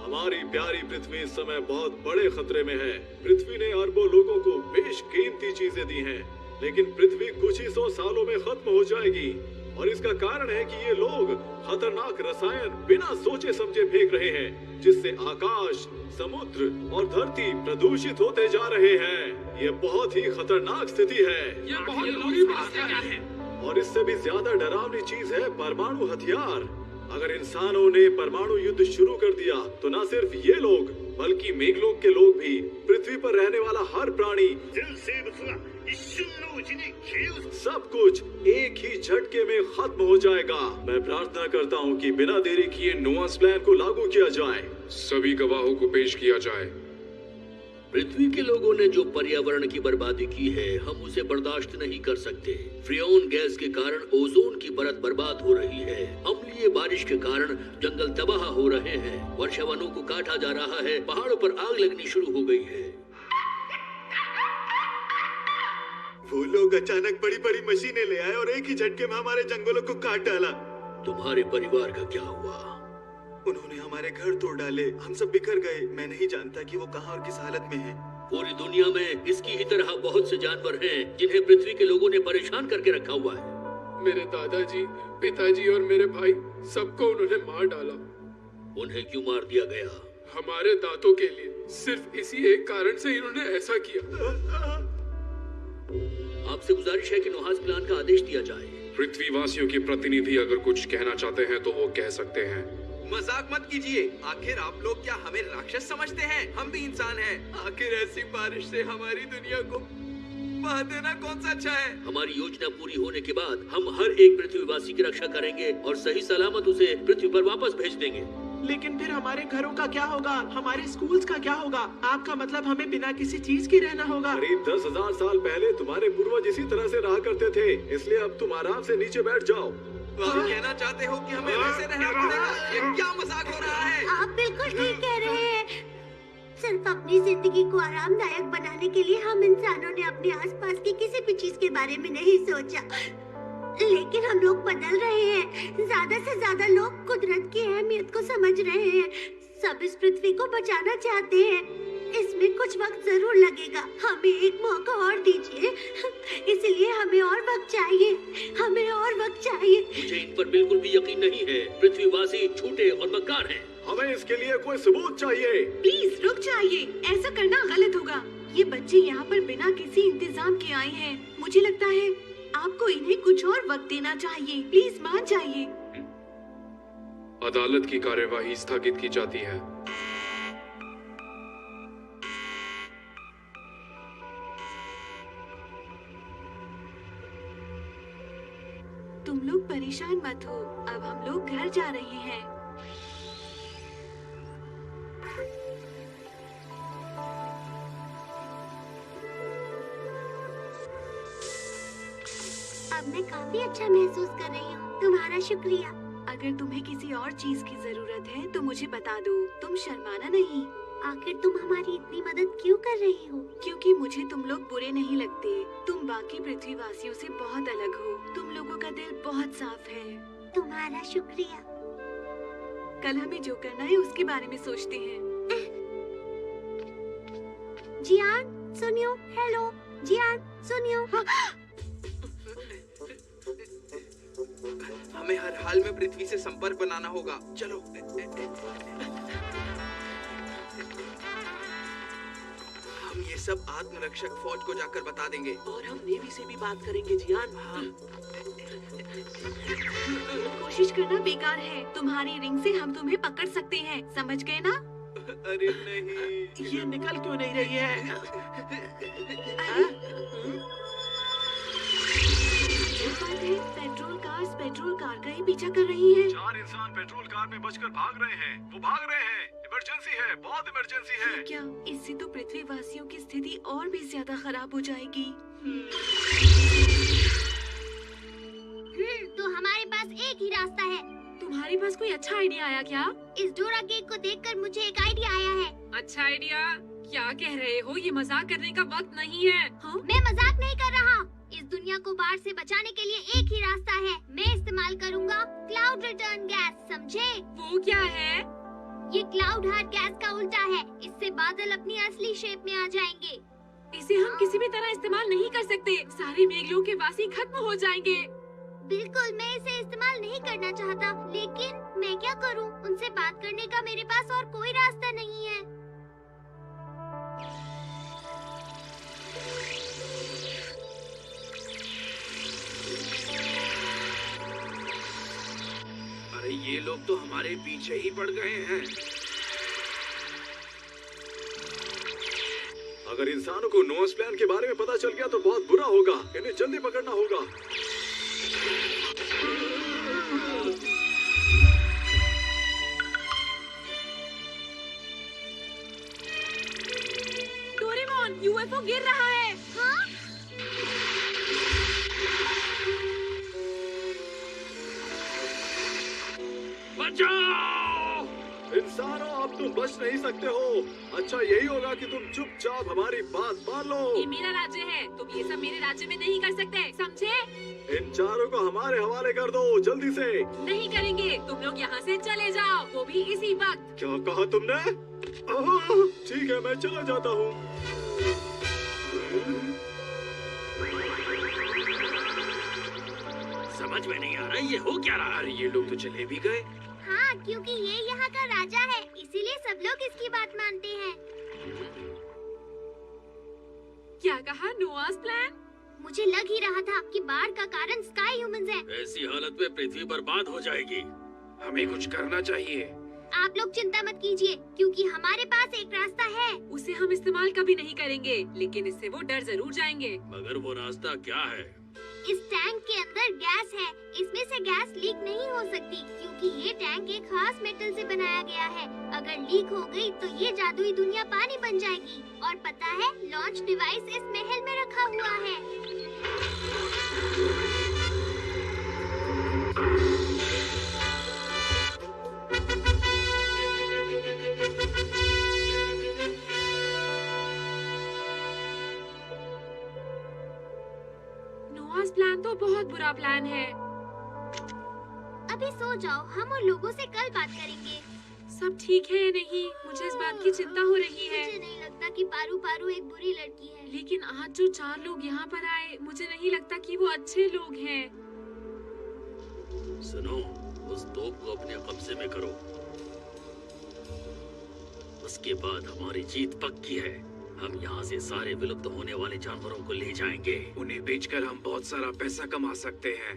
हमारी प्यारी पृथ्वी इस समय बहुत बड़े खतरे में है। पृथ्वी ने अरबों लोगों को बेशकीमती चीजें दी हैं, लेकिन पृथ्वी कुछ ही 100 सालों में खत्म हो जाएगी। और इसका कारण है कि ये लोग खतरनाक रसायन बिना सोचे समझे फेंक रहे हैं, जिससे आकाश, समुद्र और धरती प्रदूषित होते जा रहे हैं। ये बहुत ही खतरनाक स्थिति है। ये बहुत बुरी बात है। और इससे भी ज्यादा डरावनी चीज है परमाणु हथियार। अगर इंसानों ने परमाणु युद्ध शुरू कर दिया तो न सिर्फ ये लोग बल्कि मेघलोक के लोग भी, पृथ्वी पर रहने वाला हर प्राणी, सब कुछ एक ही झटके में खत्म हो जाएगा। मैं प्रार्थना करता हूँ कि बिना देरी किए नोवास प्लान को लागू किया जाए। सभी गवाहों को पेश किया जाए। पृथ्वी के लोगों ने जो पर्यावरण की बर्बादी की है, हम उसे बर्दाश्त नहीं कर सकते। फ्रियोन गैस के कारण ओजोन की परत बर्बाद हो रही है। अम्लीय बारिश के कारण जंगल तबाह हो रहे हैं। वर्षावनों को काटा जा रहा है। पहाड़ों पर आग लगनी शुरू हो गई है। वो लोग अचानक बड़ी बड़ी मशीनें ले आए और एक ही झटके में हमारे जंगलों को काट डाला। तुम्हारे परिवार का क्या हुआ? उन्होंने हमारे घर तोड़ डाले। हम सब बिखर गए। मैं नहीं जानता कि वो कहाँ और किस हालत में हैं। पूरी दुनिया में इसकी ही तरह बहुत से जानवर हैं जिन्हें पृथ्वी के लोगों ने परेशान करके रखा हुआ है। मेरे दादाजी, पिताजी और मेरे भाई, सबको उन्होंने मार डाला। उन्हें क्यों मार दिया गया? हमारे दांतों के लिए। सिर्फ इसी एक कारण से इन्होंने ऐसा किया। आपसे गुजारिश है कि नुहास प्लान का आदेश दिया जाए। पृथ्वीवासियों के प्रतिनिधि अगर कुछ कहना चाहते हैं तो वो कह सकते हैं। मजाक मत कीजिए। आखिर आप लोग क्या हमें राक्षस समझते हैं? हम भी इंसान हैं। आखिर ऐसी बारिश से हमारी दुनिया को बहा देना कौन सा अच्छा है? हमारी योजना पूरी होने के बाद हम हर एक पृथ्वीवासी की रक्षा करेंगे और सही सलामत उसे पृथ्वी पर वापस भेज देंगे। लेकिन फिर हमारे घरों का क्या होगा? हमारे स्कूल्स का क्या होगा? आपका मतलब हमें बिना किसी चीज के रहना होगा? करीब 10,000 साल पहले तुम्हारे पूर्वज इसी तरह से रहा करते थे, इसलिए अब तुम आराम से नीचे बैठ जाओ। आप कहना चाहते हो कि हमें वैसे रहना पड़ेगा? ये क्या मजाक हो रहा है? आप बिल्कुल ठीक कह रहे हैं। सिर्फ अपनी जिंदगी को आरामदायक बनाने के लिए हम इंसानों ने अपने आसपास की किसी भी चीज के बारे में नहीं सोचा। लेकिन हम लोग बदल रहे हैं। ज्यादा से ज्यादा लोग कुदरत की अहमियत को समझ रहे हैं। सब इस पृथ्वी को बचाना चाहते हैं। इसमें कुछ वक्त जरूर लगेगा। हमें एक मौका और दीजिए। इसलिए हमें और वक्त चाहिए। हमें और वक्त चाहिए। मुझे इन पर बिल्कुल भी यकीन नहीं है। पृथ्वीवासी झूठे और मक्कार हैं। हमें इसके लिए कोई सबूत चाहिए। प्लीज रुक जाइए। ऐसा करना गलत होगा। ये बच्चे यहाँ पर बिना किसी इंतजाम के आए हैं। मुझे लगता है आपको इन्हें कुछ और वक्त देना चाहिए। प्लीज मान जाइए। अदालत की कार्यवाही स्थगित की जाती है। तुम लोग परेशान मत हो। अब हम लोग घर जा रहे हैं। अब मैं काफी अच्छा महसूस कर रही हूँ। तुम्हारा शुक्रिया। अगर तुम्हें किसी और चीज की जरूरत है तो मुझे बता दो। तुम शर्माना नहीं। आखिर तुम हमारी इतनी मदद क्यों कर रही हो? क्योंकि मुझे तुम लोग बुरे नहीं लगते। तुम बाकी पृथ्वीवासियों से बहुत अलग हो। तुम लोगों का दिल बहुत साफ है। तुम्हारा शुक्रिया। कल हमें जो करना है उसके बारे में सोचते हैं। जियान सुनियो। हेलो जियान सुनियो। हमें हर हाल में पृथ्वी से संपर्क बनाना होगा। चलो। हम ये सब आत्मरक्षक फौज को जाकर बता देंगे। और हम नेवी से भी बात करेंगे जियान। कोशिश करना बेकार है। तुम्हारी रिंग से हम तुम्हें पकड़ सकते हैं। समझ गए ना? अरे नहीं। ये निकल क्यों नहीं रही है? पेट्रोल कार का ही पीछा कर रही है। 4 इंसान पेट्रोल कार में बचकर भाग रहे हैं। वो भाग रहे हैं। इमरजेंसी है। बहुत इमरजेंसी है। क्या इससे तो पृथ्वीवासियों की स्थिति और भी ज्यादा खराब हो जाएगी। तो हमारे पास एक ही रास्ता है। तुम्हारे पास कोई अच्छा आइडिया आया क्या? इस डोरा केक को देखकर मुझे एक आइडिया आया है। अच्छा आइडिया? क्या कह रहे हो? ये मजाक करने का वक्त नहीं है। हाँ? मैं मजाक नहीं कर रहा। इस दुनिया को बाढ़ से बचाने के लिए एक ही रास्ता है। मैं इस्तेमाल करूंगा क्लाउड रिटर्न गैस। समझे? वो क्या है? ये क्लाउड हार्ट गैस का उल्टा है। इससे बादल अपनी असली शेप में आ जाएंगे। इसे हम किसी भी तरह इस्तेमाल नहीं कर सकते। सारे मेघलों के वासी खत्म हो जाएंगे। बिल्कुल, मैं इसे इस्तेमाल नहीं करना चाहता, लेकिन मैं क्या करूं? उनसे बात करने का मेरे पास और कोई रास्ता नहीं है। अरे ये लोग तो हमारे पीछे ही पड़ गए हैं। अगर इंसानों को नोआस प्लान के बारे में पता चल गया तो बहुत बुरा होगा। इन्हें जल्दी पकड़ना होगा। यूएफओ गिर रहा है। हाँ? बचाओ! इंसानों, अब तुम बच नहीं सकते हो। अच्छा यही होगा कि तुम चुपचाप हमारी बात मान लो। ये मेरा राज्य है, तुम ये सब मेरे राज्य में नहीं कर सकते, समझे? इन चारों को हमारे हवाले कर दो, जल्दी से। नहीं करेंगे, तुम लोग यहाँ से चले जाओ, वो भी इसी वक्त। क्या कहा तुमने? ठीक है, मैं चला जाता हूँ। समझ में नहीं आ रहा ये हो क्या रहा। अरे ये लोग तो चले भी गए। हाँ, क्योंकि ये यहाँ का राजा है, इसीलिए सब लोग इसकी बात मानते हैं। क्या कहा? नोआस प्लान? मुझे लग ही रहा था कि बाढ़ का कारण स्काई ह्यूमंस है। ऐसी हालत में पृथ्वी बर्बाद हो जाएगी। हमें कुछ करना चाहिए। आप लोग चिंता मत कीजिए, क्योंकि हमारे पास एक रास्ता है। उसे हम इस्तेमाल कभी नहीं करेंगे, लेकिन इससे वो डर जरूर जाएंगे। मगर वो रास्ता क्या है? इस टैंक के अंदर गैस है, इसमें से गैस लीक नहीं हो सकती, क्योंकि ये टैंक एक खास मेटल से बनाया गया है। अगर लीक हो गई तो ये जादुई दुनिया पानी बन जाएगी। और पता है, लॉन्च डिवाइस इस महल में रखा हुआ है। नोआस प्लान तो बहुत बुरा प्लान है। अभी सो जाओ, हम उन लोगों से कल बात करेंगे। सब ठीक है या नहीं? मुझे इस बात की चिंता हो रही है। मुझे नहीं लगता कि पारू पारू एक बुरी लड़की है। लेकिन आज जो 4 लोग यहाँ पर आए, मुझे नहीं लगता कि वो अच्छे लोग हैं। सुनो, उस तोप को अपने कब्जे में करो। उसके बाद हमारी जीत पक्की है। हम यहाँ से सारे विलुप्त होने वाले जानवरों को ले जाएंगे। उन्हें बेचकर हम बहुत सारा पैसा कमा सकते हैं।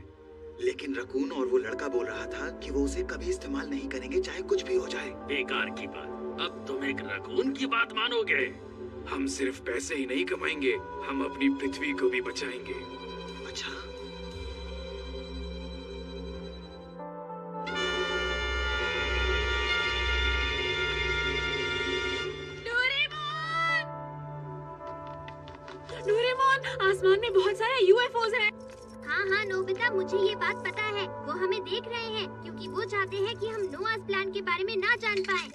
लेकिन रकून और वो लड़का बोल रहा था कि वो उसे कभी इस्तेमाल नहीं करेंगे, चाहे कुछ भी हो जाए। बेकार की बात। अब तुम एक रकून की बात मानोगे? हम सिर्फ पैसे ही नहीं कमाएंगे, हम अपनी पृथ्वी को भी बचाएंगे। अच्छा, डोरेमोन, आसमान में बहुत सारे यूएफओज हैं। हाँ हाँ नोबिता, मुझे ये बात पता है। वो हमें देख रहे हैं, क्योंकि वो चाहते हैं कि हम नोआस प्लान के बारे में ना जान पाएं।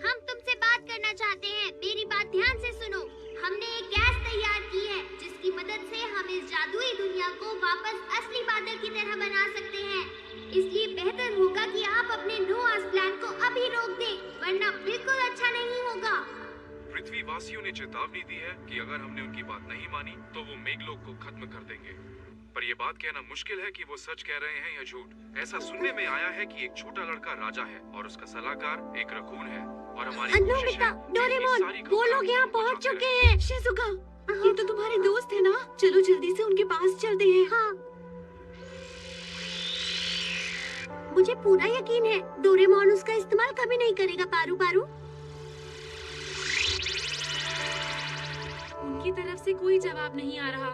हम तुमसे बात करना चाहते हैं, मेरी बात ध्यान से सुनो। हमने एक गैस तैयार की है, जिसकी मदद से हम इस जादुई दुनिया को वापस असली बादल की तरह बना सकते हैं। इसलिए बेहतर होगा कि आप अपने नोआस प्लान को अभी रोक दें, वरना बिल्कुल अच्छा नहीं होगा। पृथ्वी वासियों ने चेतावनी दी है कि अगर हमने उनकी बात नहीं मानी तो वो मेघलोक को खत्म कर देंगे। पर ये बात कहना मुश्किल है कि वो सच कह रहे हैं या झूठ। ऐसा सुनने में आया है कि एक छोटा लड़का राजा है और उसका सलाहकार एक रकून है। और हमारी कोशिश है नोबिता, कि अपनी डोरेमोन, सारी वो खबरें लोग यहाँ उनको पहुँच पहुंचाते चुके रहें। हैं। शिजुका, ये तो तुम्हारे दोस्त है ना? चलो जल्दी से उनके पास चलते हैं। हाँ, मुझे पूरा यकीन है डोरेमोन उसका इस्तेमाल कभी नहीं करेगा। पारू पारू, उनकी तरफ से कोई जवाब नहीं आ रहा।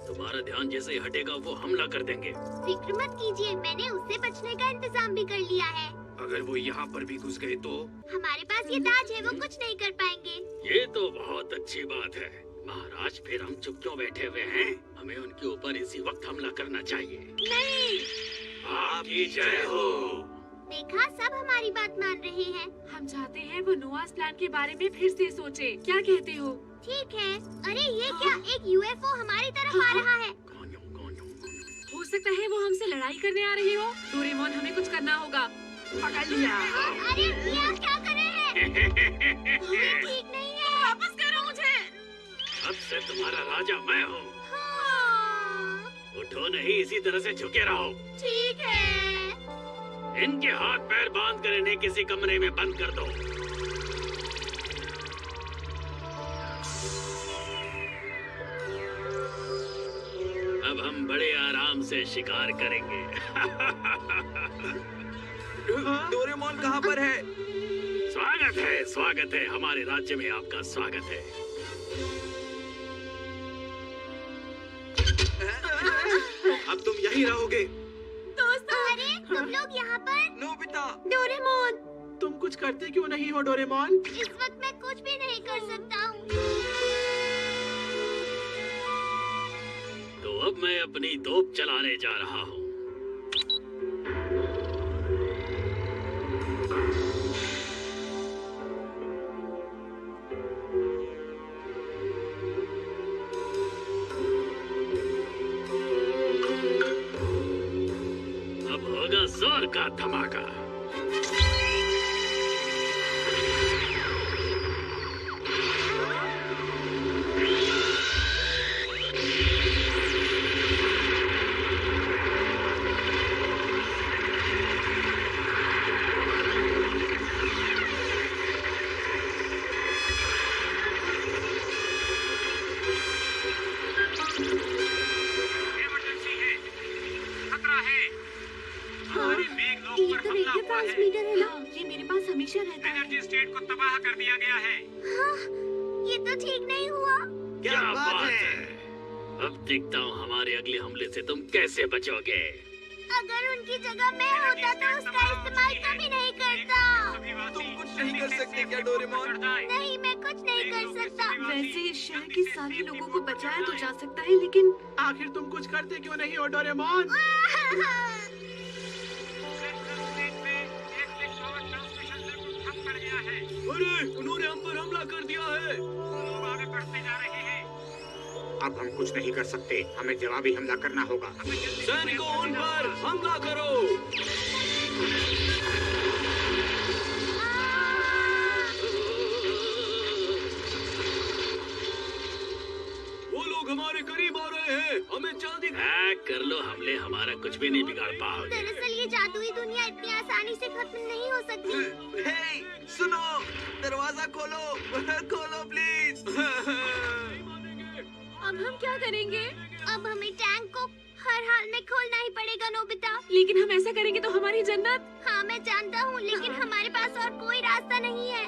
तुम्हारा ध्यान जैसे ही हटेगा वो हमला कर देंगे। फिक्र मत कीजिए, मैंने उससे बचने का इंतजाम भी कर लिया है। अगर वो यहाँ पर भी घुस गए तो? हमारे पास ये ताज है, वो कुछ नहीं कर पाएंगे। ये तो बहुत अच्छी बात है। महाराज, फिर हम चुप क्यों बैठे हुए हैं? हमें उनके ऊपर इसी वक्त हमला करना चाहिए। नहीं, आपकी जय हो। देखा, सब हमारी बात मान रहे हैं। हम चाहते हैं वो नोआस प्लान के बारे में फिर से सोचे। क्या कहते हो? ठीक है। अरे ये क्या, एक यूएफओ हमारी तरफ आ रहा है। हो सकता है वो हमसे लड़ाई करने आ रहे हो। डोरेमोन, हमें कुछ करना होगा। पकड़ लिया। अरे ये क्या कर रहे हैं? ठीक नहीं है। वापस करो मुझे। अब से तुम्हारा राजा मैं हूँ। हाँ, उठो नहीं, इसी तरह से झुके रहो। ठीक है। इनके हाथ पैर बांध कर इन्हें किसी कमरे में बंद कर दो। अब हम बड़े आराम से शिकार करेंगे। डोरेमोन कहाँ पर है? स्वागत है, हमारे राज्य में आपका स्वागत है। अब तुम यहीं रहोगे। दोस्तों, अरे तुम लोग यहाँ पर? नोबिता, डोरेमोन, तुम कुछ करते क्यों नहीं हो डोरेमोन? इस वक्त मैं कुछ भी नहीं कर सकता हूँ। अब मैं अपनी तोप चलाने जा रहा हूँ। अब होगा जोर का धमाका। ट्रांसमीटर है ना, ये मेरे पास हमेशा रहता है। एनर्जी स्टेट को तबाह कर दिया गया है। हाँ, ये तो ठीक नहीं हुआ। क्या बात है? अब देखता हूँ हमारे अगले हमले से तुम कैसे बचोगे। अगर उनकी जगह मैं होता तो उसका इस्तेमाल कभी नहीं करता। तुम कुछ नहीं कर सकते क्या डोरेमोन? नहीं, मैं कुछ नहीं कर सकता। वैसे शहर के सारे लोगों को बचाया तो जा सकता है, लेकिन आखिर तुम कुछ करते क्यों नहीं हो डोरेमोन? अरे, उन्होंने हम पर हमला कर दिया है। लोग आगे बढ़ते जा रहे हैं। अब हम कुछ नहीं कर सकते, हमें जवाबी हमला करना होगा। सैनिकों, उन पर हमला करो। वो लोग हमारे करीब आ रहे हैं, हमें जल्दी कर लो हमले, हमारा कुछ भी नहीं बिगाड़ पाओगे। दरअसल ये जादुई दुनिया इतनी आसानी से खत्म नहीं हो सकती। हे, सुनो, दरवाजा खोलो, खोलो प्लीज। अब हम क्या करेंगे? अब हमें टैंक को हर हाल में खोलना ही पड़ेगा नोबिता। लेकिन हम ऐसा करेंगे तो हमारी जन्नत। हाँ, मैं जानता हूँ, लेकिन हमारे पास और कोई रास्ता नहीं है।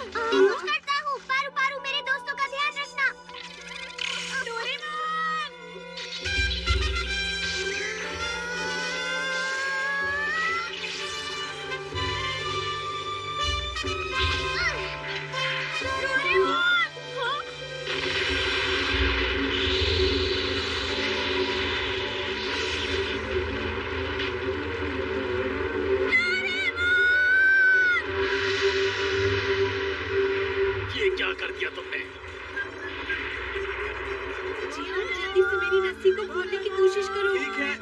कुछ करता हूँ। पारू पारू, मेरे दोस्तों का ध्यान रखना। डोरेमोन! ये क्या कर दिया तुमने? जी हाँ, जल्दी से मेरी रस्सी को खोलने की कोशिश करो। ठीक है।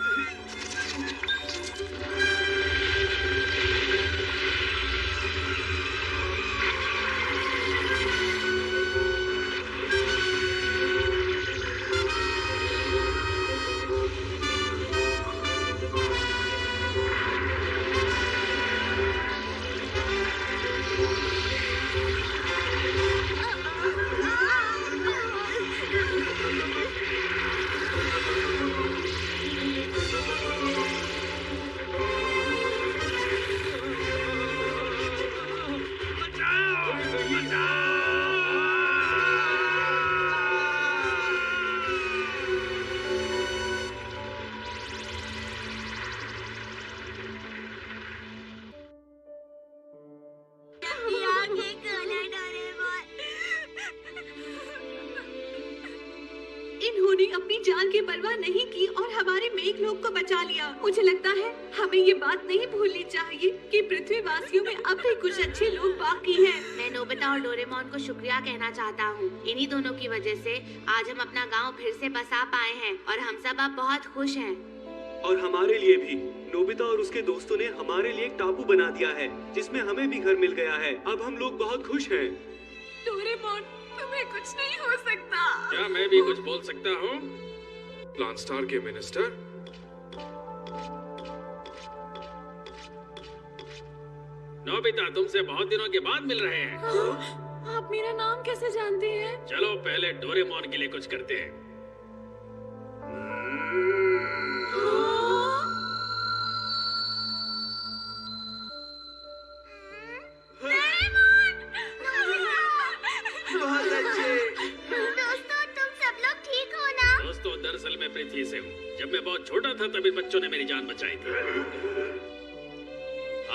इन्होंने अपनी जान की परवाह नहीं की और हमारे मेघ लोग को बचा लिया। मुझे लगता है हमें ये बात नहीं भूलनी चाहिए कि पृथ्वी वासियों में अब भी कुछ अच्छे लोग बाकी हैं। मैं नोबिता और डोरेमोन को शुक्रिया कहना चाहता हूँ। इन्हीं दोनों की वजह से आज हम अपना गांव फिर से बसा पाए हैं और हम सब अब बहुत खुश हैं। और हमारे लिए भी। नोबिता और उसके दोस्तों ने हमारे लिए एक टापू बना दिया है जिसमें हमें भी घर मिल गया है। अब हम लोग बहुत खुश हैं। डोरेमोन, तुम्हें कुछ नहीं हो सकता। क्या मैं भी कुछ बोल सकता हूँ? प्लान स्टार के मिनिस्टर, नोबिता, तुमसे बहुत दिनों के बाद मिल रहे हैं। हाँ, आप मेरा नाम कैसे जानते हैं? चलो पहले डोरेमोन के लिए कुछ करते हैं। बहुत अच्छे। दोस्तों, तुम सब लोग ठीक हो ना? दोस्तों, दरअसल मैं पृथ्वी से हूँ। जब मैं बहुत छोटा था तब इन बच्चों ने मेरी जान बचाई थी।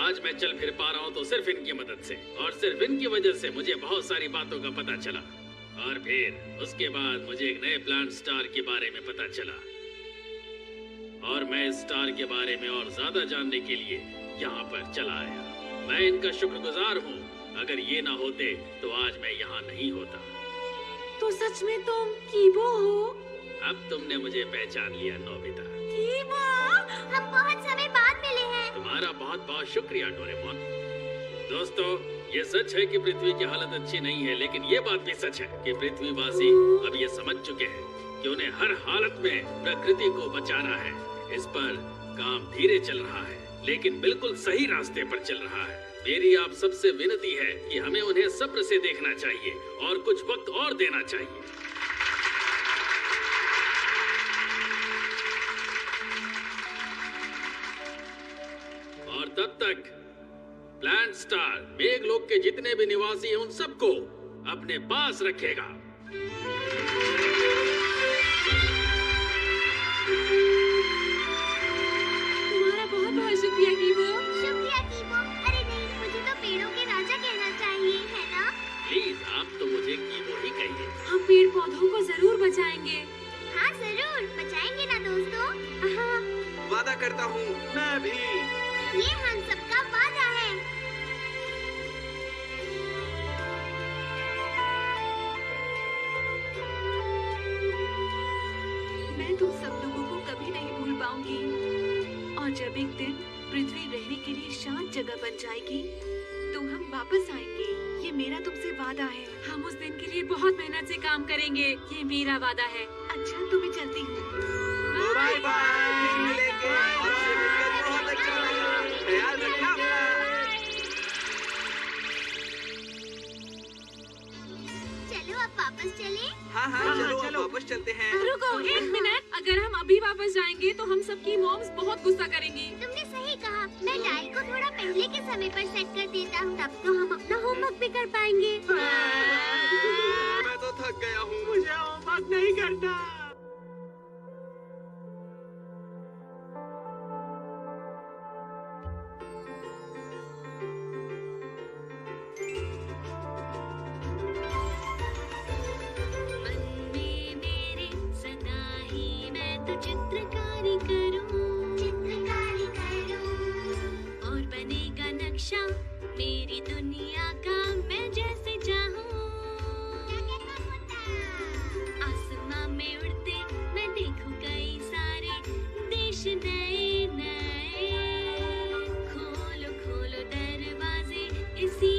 आज मैं चल फिर पा रहा हूँ तो सिर्फ इनकी मदद से, और सिर्फ इनकी वजह से मुझे बहुत सारी बातों का पता चला। और फिर उसके बाद मुझे एक नए प्लांट स्टार के बारे में पता चला और मैं इस स्टार के बारे में और ज्यादा जानने के लिए यहाँ पर चला आया। मैं इनका शुक्रगुजार हूँ। अगर ये ना होते तो आज मैं यहाँ नहीं होता। तो सच में तुम कीबो हो? अब तुमने मुझे पहचान लिया नोबिता। कीबो, हम बहुत समय बाद मिले हैं। तुम्हारा बहुत बहुत शुक्रिया डोरेमोन। दोस्तों, ये सच है कि पृथ्वी की हालत अच्छी नहीं है, लेकिन ये बात भी सच है कि पृथ्वीवासी अब ये समझ चुके हैं कि उन्हें हर हालत में प्रकृति को बचाना है। इस पर काम धीरे चल रहा है, लेकिन बिल्कुल सही रास्ते पर चल रहा है। मेरी आप सबसे विनती है कि हमें उन्हें सब्र से देखना चाहिए और कुछ वक्त और देना चाहिए। और तब तक प्लांट स्टार मेघलोक के जितने भी निवासी हैं उन सबको अपने पास रखेगा। तुम्हारा बहुत बहुत शुक्रिया कीबो। शुक्रिया कीबो। अरे नहीं, मुझे तो पेड़ों के राजा कहना चाहिए, है ना? प्लीज आप तो मुझे कीबो ही कहिए। हम पेड़ पौधों को जरूर बचाएंगे। हाँ जरूर बचाएंगे ना दोस्तों। हाँ, वादा करता हूँ। मैं भी। ये हम सबका वादा है। मैं तुम सब लोगों को कभी नहीं भूल पाऊंगी। और जब एक दिन पृथ्वी रहने के लिए शांत जगह बन जाएगी तो हम वापस आएंगे। ये मेरा तुमसे वादा है। हम उस दिन के लिए बहुत मेहनत से काम करेंगे। ये मेरा वादा है। अच्छा तो मैं चलती हूँ। बाय बाय, फिर मिलेंगे। आपसे मिलकर बहुत अच्छा लगा। ख्याल रखना अपना। चलो अब वापस चले। हाँ, चलो वापस चलते हैं। रुको एक मिनट, अगर हम अभी वापस जाएंगे तो हम सबकी मॉम्स बहुत गुस्सा करेंगी। तुमने सही कहा। मैं डायल को थोड़ा पहले के समय पर सेट कर देता हूँ, तब तो हम अपना होमवर्क भी कर पाएंगे। मैं तो थक गया हूँ। मुझे होमवर्क नहीं करना। चित्रकारी करूं और बनेगा नक्शा मेरी दुनिया का, मैं जैसे चाहूं। आसमां में उड़ते मैं देखूं कई सारे देश नए नए। खोलो खोलो दरवाजे इसी